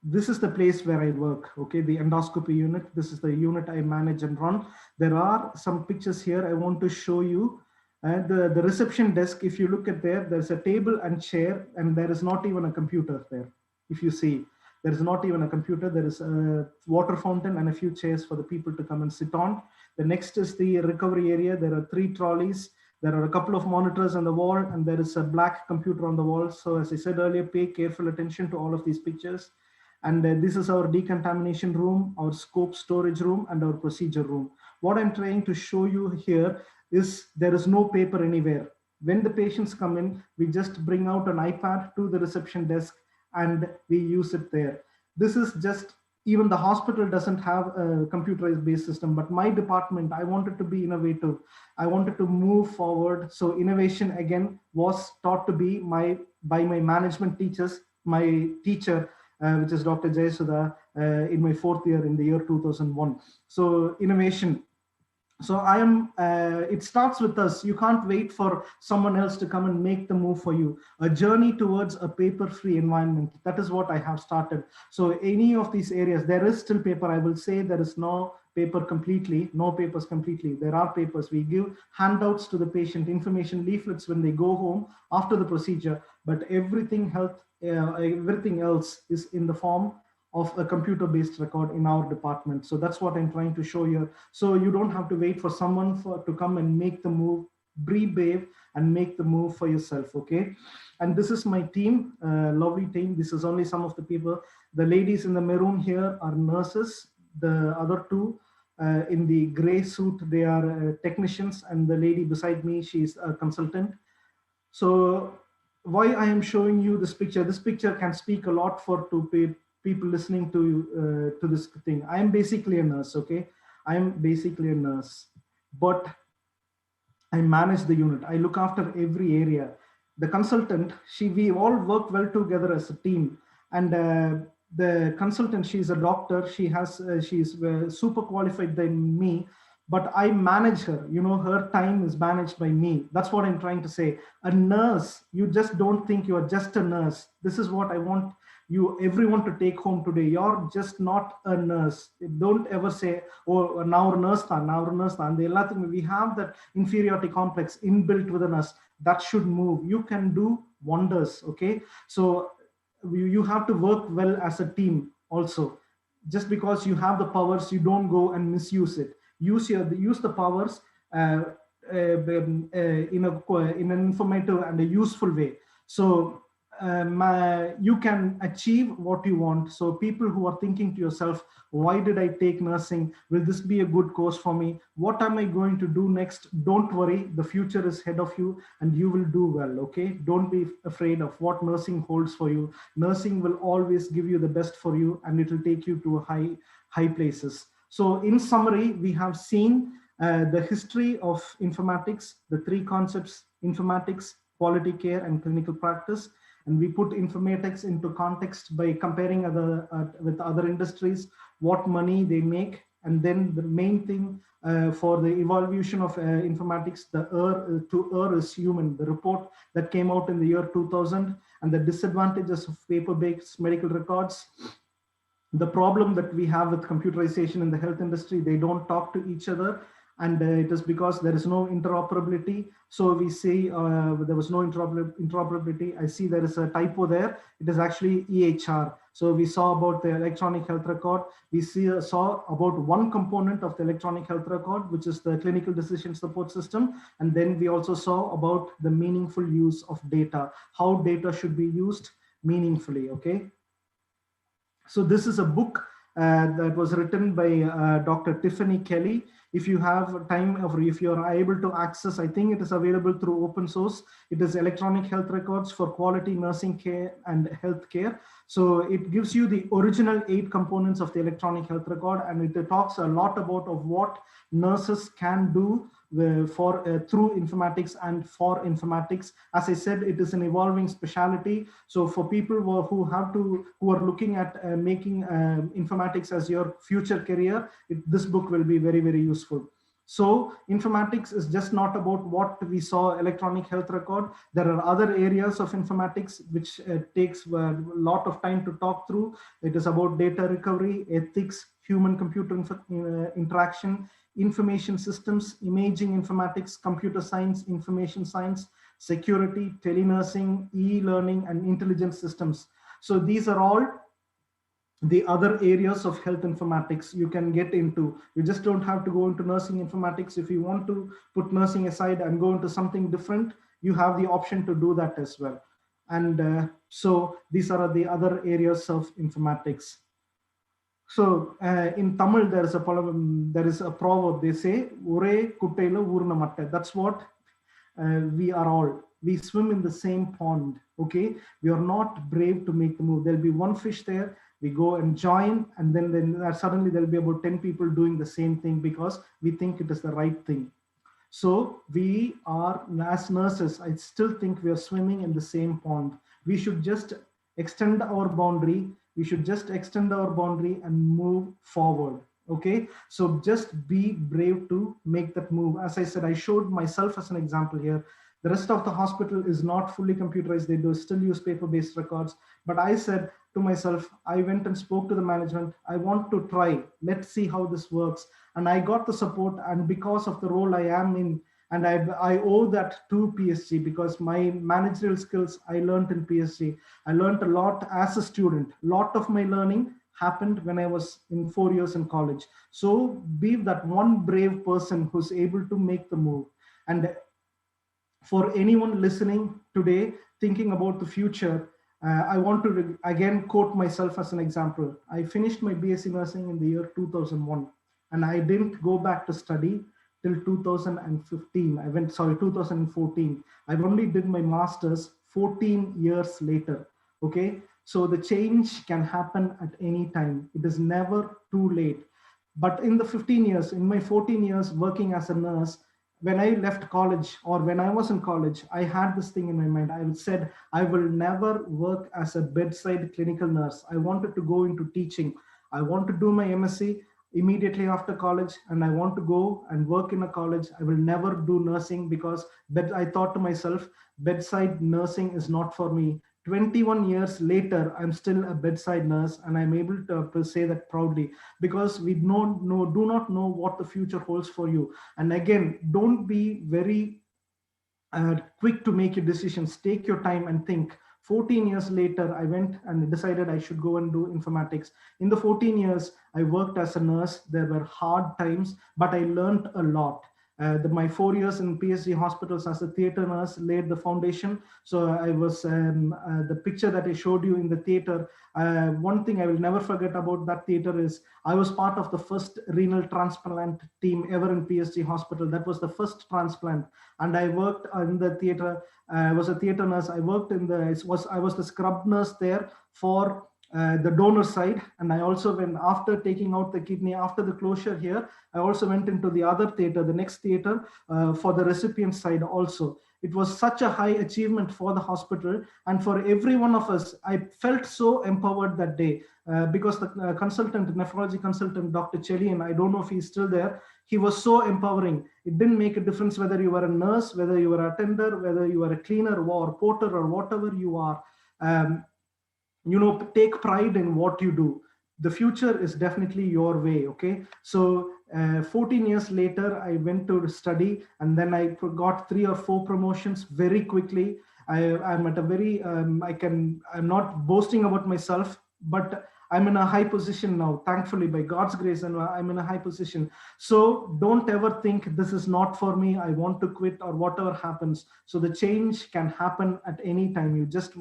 This is the place where I work. Okay, the endoscopy unit. This is the unit I manage and run. There are some pictures here I want to show you. The reception desk, if you look at there's a table and chair, and there is not even a computer there. If you see, there is not even a computer. There is a water fountain and a few chairs for the people to come and sit on. The next is the recovery area. There are 3 trolleys. There are a couple of monitors on the wall, and there is a black computer on the wall. So as I said earlier, pay careful attention to all of these pictures. And this is our decontamination room, our scope storage room, and our procedure room. What I'm trying to show you here is there is no paper anywhere. When the patients come in, we just bring out an iPad to the reception desk and we use it there. This is just, even the hospital doesn't have a computerized based system, but my department, I wanted to be innovative. I wanted to move forward. So innovation again was taught to be by my management teachers, my teacher, which is Dr. Jayasudha, in my 4th year in the year 2001. So innovation. So it starts with us. You can't wait for someone else to come and make the move for you. A journey towards a paper-free environment. That is what I have started. So any of these areas, there is still paper. I will say there is no paper completely, no papers completely. There are papers. We give handouts to the patient, information leaflets when they go home after the procedure, but everything else is in the form of a computer-based record in our department. So that's what I'm trying to show you. So you don't have to wait for someone to come and make the move. Be brave and make the move for yourself, okay? And this is my team, lovely team. This is only some of the people. The ladies in the maroon here are nurses. The other 2 in the gray suit, they are technicians. And the lady beside me, she's a consultant. So why I am showing you this picture can speak a lot for people listening to this thing. I am basically a nurse, okay? I am basically a nurse, but I manage the unit. I look after every area. The consultant, we all work well together as a team. And the consultant, she's a doctor. She's super qualified than me, but I manage her. Her time is managed by me. That's what I'm trying to say. A nurse, you just don't think you are just a nurse. This is what I want everyone to take home today. You're just not a nurse. Don't ever say, oh, now a nurse, now a nurse. We have that inferiority complex inbuilt within us that should move. You can do wonders. Okay, so you have to work well as a team also. Just because you have the powers, you don't go and misuse it. Use the powers in an informative and a useful way. So you can achieve what you want. So people who are thinking to yourself, why did I take nursing? Will this be a good course for me? What am I going to do next? Don't worry, the future is ahead of you and you will do well. Okay, don't be afraid of what nursing holds for you. Nursing will always give you the best for you, and it will take you to high places. So in summary, we have seen the history of informatics, the three concepts: informatics, quality care, and clinical practice. And we put informatics into context by comparing with other industries, what money they make. And then the main thing for the evolution of informatics, the to err is human, the report that came out in the year 2000, and the disadvantages of paper-based medical records. The problem that we have with computerization in the health industry, they don't talk to each other, and it is because there is no interoperability. So we see there was no interoperability. I see there is a typo there. It is actually EHR. So we saw about the electronic health record. We saw about one component of the electronic health record, which is the clinical decision support system. And then we also saw about the meaningful use of data, how data should be used meaningfully. Okay. So this is a book that was written by Dr. Tiffany Kelly. If you have time, or if you are able to access, I think it is available through open source. It is Electronic Health Records for Quality Nursing Care and Healthcare. So it gives you the original 8 components of the electronic health record, and it talks a lot about of what nurses can do through informatics and for informatics. As I said, it is an evolving specialty. So for people who are looking at making informatics as your future career, this book will be very, very useful. So informatics is just not about what we saw electronic health record. There are other areas of informatics which takes a lot of time to talk through. It is about data recovery, ethics, human-computer interaction, information systems, imaging informatics, computer science, information science, security, telenursing, e-learning, and intelligent systems. So these are all the other areas of health informatics you can get into. You just don't have to go into nursing informatics. If you want to put nursing aside and go into something different, you have the option to do that as well. And so these are the other areas of informatics. So in Tamil, there is a proverb. They say, "Ure kuttaila urna matte." That's what we are all. We swim in the same pond. Okay, we are not brave to make the move. There'll be one fish there. We go and join, and then suddenly there'll be about 10 people doing the same thing because we think it is the right thing. So we are, as nurses, I still think we are swimming in the same pond. We should just extend our boundary. We should just extend our boundary and move forward. Okay, so just be brave to make that move. As I said, I showed myself as an example here. The rest of the hospital is not fully computerized. They do still use paper-based records. But I said to myself, I went and spoke to the management. I want to try. Let's see how this works. And I got the support. And because of the role I am in, and I owe that to PSG, because my managerial skills I learned in PSG. I learned a lot as a student. A lot of my learning happened when I was in 4 years in college. So be that one brave person who's able to make the move. And for anyone listening today, thinking about the future, I want to again quote myself as an example. I finished my BSc nursing in the year 2001, and I didn't go back to study till 2015. 2014. I only did my master's 14 years later. Okay, so the change can happen at any time. It is never too late. But in the 15 years, in my 14 years working as a nurse, when I left college or when I was in college, I had this thing in my mind. I said, I will never work as a bedside clinical nurse. I wanted to go into teaching. I want to do my MSc. immediately after college and I want to go and work in a college, I will never do nursing because I thought to myself, bedside nursing is not for me. 21 years later, I'm still a bedside nurse, and I'm able to say that proudly, because we do not know what the future holds for you. And again, don't be very quick to make your decisions. Take your time and think. 14 years later, I went and decided I should go and do informatics. In the 14 years, I worked as a nurse. There were hard times, but I learned a lot. My 4 years in PSG hospitals as a theater nurse laid the foundation. So I was the picture that I showed you in the theater. One thing I will never forget about that theater is I was part of the first renal transplant team ever in PSG hospital. That was the first transplant, and I worked in the theater. I was a theater nurse. I worked in I was the scrub nurse there for the donor side, and I also went, after taking out the kidney, after the closure here, I also went into the other theater, the next theater, for the recipient side also. It was such a high achievement for the hospital and for every one of us. I felt so empowered that day because the nephrology consultant, Dr. Chelian, I don't know if he's still there, he was so empowering. It didn't make a difference whether you were a nurse, whether you were a tender, whether you were a cleaner or porter or whatever you are. Take pride in what you do. The future is definitely your way. Okay, so 14 years later, I went to study, and then I got 3 or 4 promotions very quickly. I'm at a very I'm not boasting about myself, but I'm in a high position now, thankfully, by God's grace, and I'm in a high position. So don't ever think this is not for me, I want to quit, or whatever happens. So the change can happen at any time. You just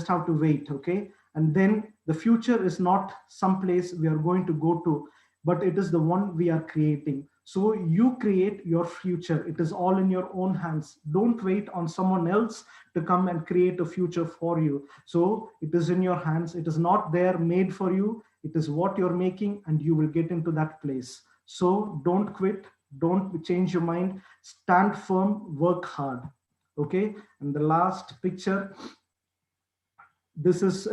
have to wait. Okay, and then the future is not some place we are going to go to, but it is the one we are creating. So you create your future. It is all in your own hands. Don't wait on someone else to come and create a future for you. So it is in your hands. It is not there made for you. It is what you're making, and you will get into that place. So don't quit, don't change your mind, stand firm, work hard. Okay, and the last picture, this is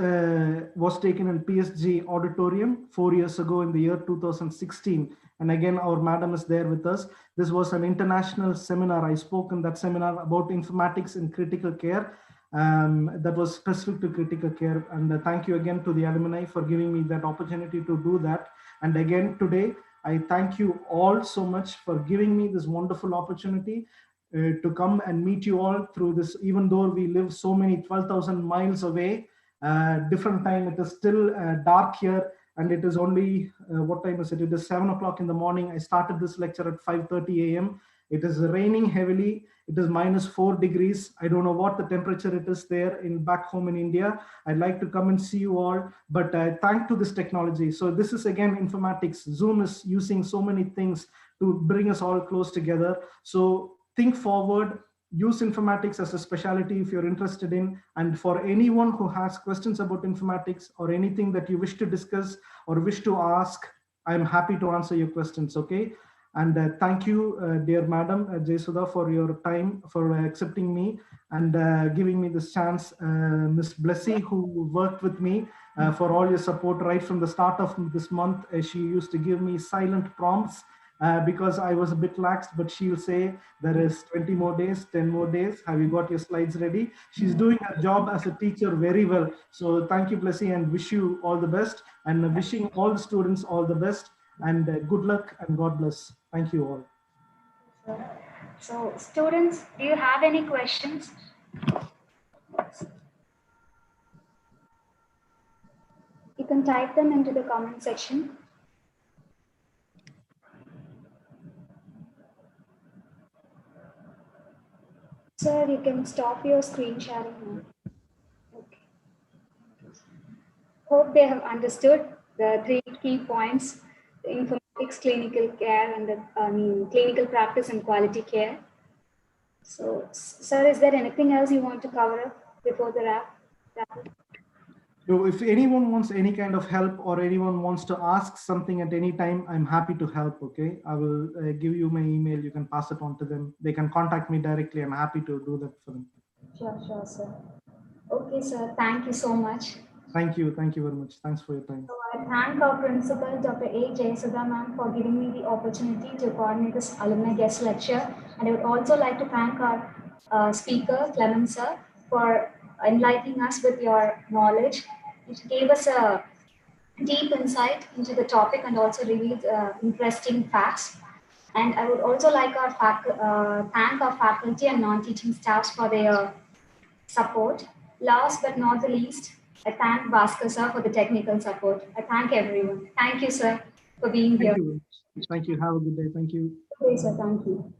was taken in PSG auditorium 4 years ago in the year 2016. And again, our madam is there with us. This was an international seminar. I spoke in that seminar about informatics in critical care. That was specific to critical care. And thank you again to the alumni for giving me that opportunity to do that. And again, today, I thank you all so much for giving me this wonderful opportunity to come and meet you all through this, even though we live so many 12,000 miles away, different time. It is still dark here, and it is only, what time is it? It is 7 o'clock in the morning. I started this lecture at 5:30 a.m. It is raining heavily. It is -4 degrees. I don't know what the temperature it is there in back home in India. I'd like to come and see you all, but thank to this technology. So this is again informatics. Zoom is using so many things to bring us all close together. So think forward, use informatics as a specialty if you're interested in. And for anyone who has questions about informatics or anything that you wish to discuss or wish to ask, I'm happy to answer your questions. Okay. And thank you, dear Madam Jaisudha, for your time, for accepting me and giving me this chance. Ms. Blessy, who worked with me for all your support right from the start of this month. She used to give me silent prompts because I was a bit lax, but she'll say there is 20 more days, 10 more days. Have you got your slides ready? She's doing her job as a teacher very well. So thank you, Blessy, and wish you all the best, and wishing all the students all the best, and good luck and God bless. Thank you all. So students, do you have any questions? You can type them into the comment section. Sir, you can stop your screen sharing now. Okay. Hope they have understood the 3 key points: the informatics, clinical care, and the clinical practice and quality care. So, sir, is there anything else you want to cover up before the wrap? So if anyone wants any kind of help or anyone wants to ask something at any time, I'm happy to help. Okay, I will give you my email. You can pass it on to them. They can contact me directly. I'm happy to do that for them. Sure, sir. Okay, sir. Thank you so much. Thank you. Thank you very much. Thanks for your time. So I thank our principal, Dr. A. Jayasudha ma'am, for giving me the opportunity to coordinate this alumni guest lecture. And I would also like to thank our speaker, Clement sir, for enlightening us with your knowledge. It gave us a deep insight into the topic and also revealed interesting facts. And I would also like our thank our faculty and non-teaching staffs for their support. Last but not the least, I thank Bhaskar sir for the technical support. I thank everyone. Thank you, sir, for being Thank here. you. Thank you. Have a good day. Thank you. Okay, sir. Thank you.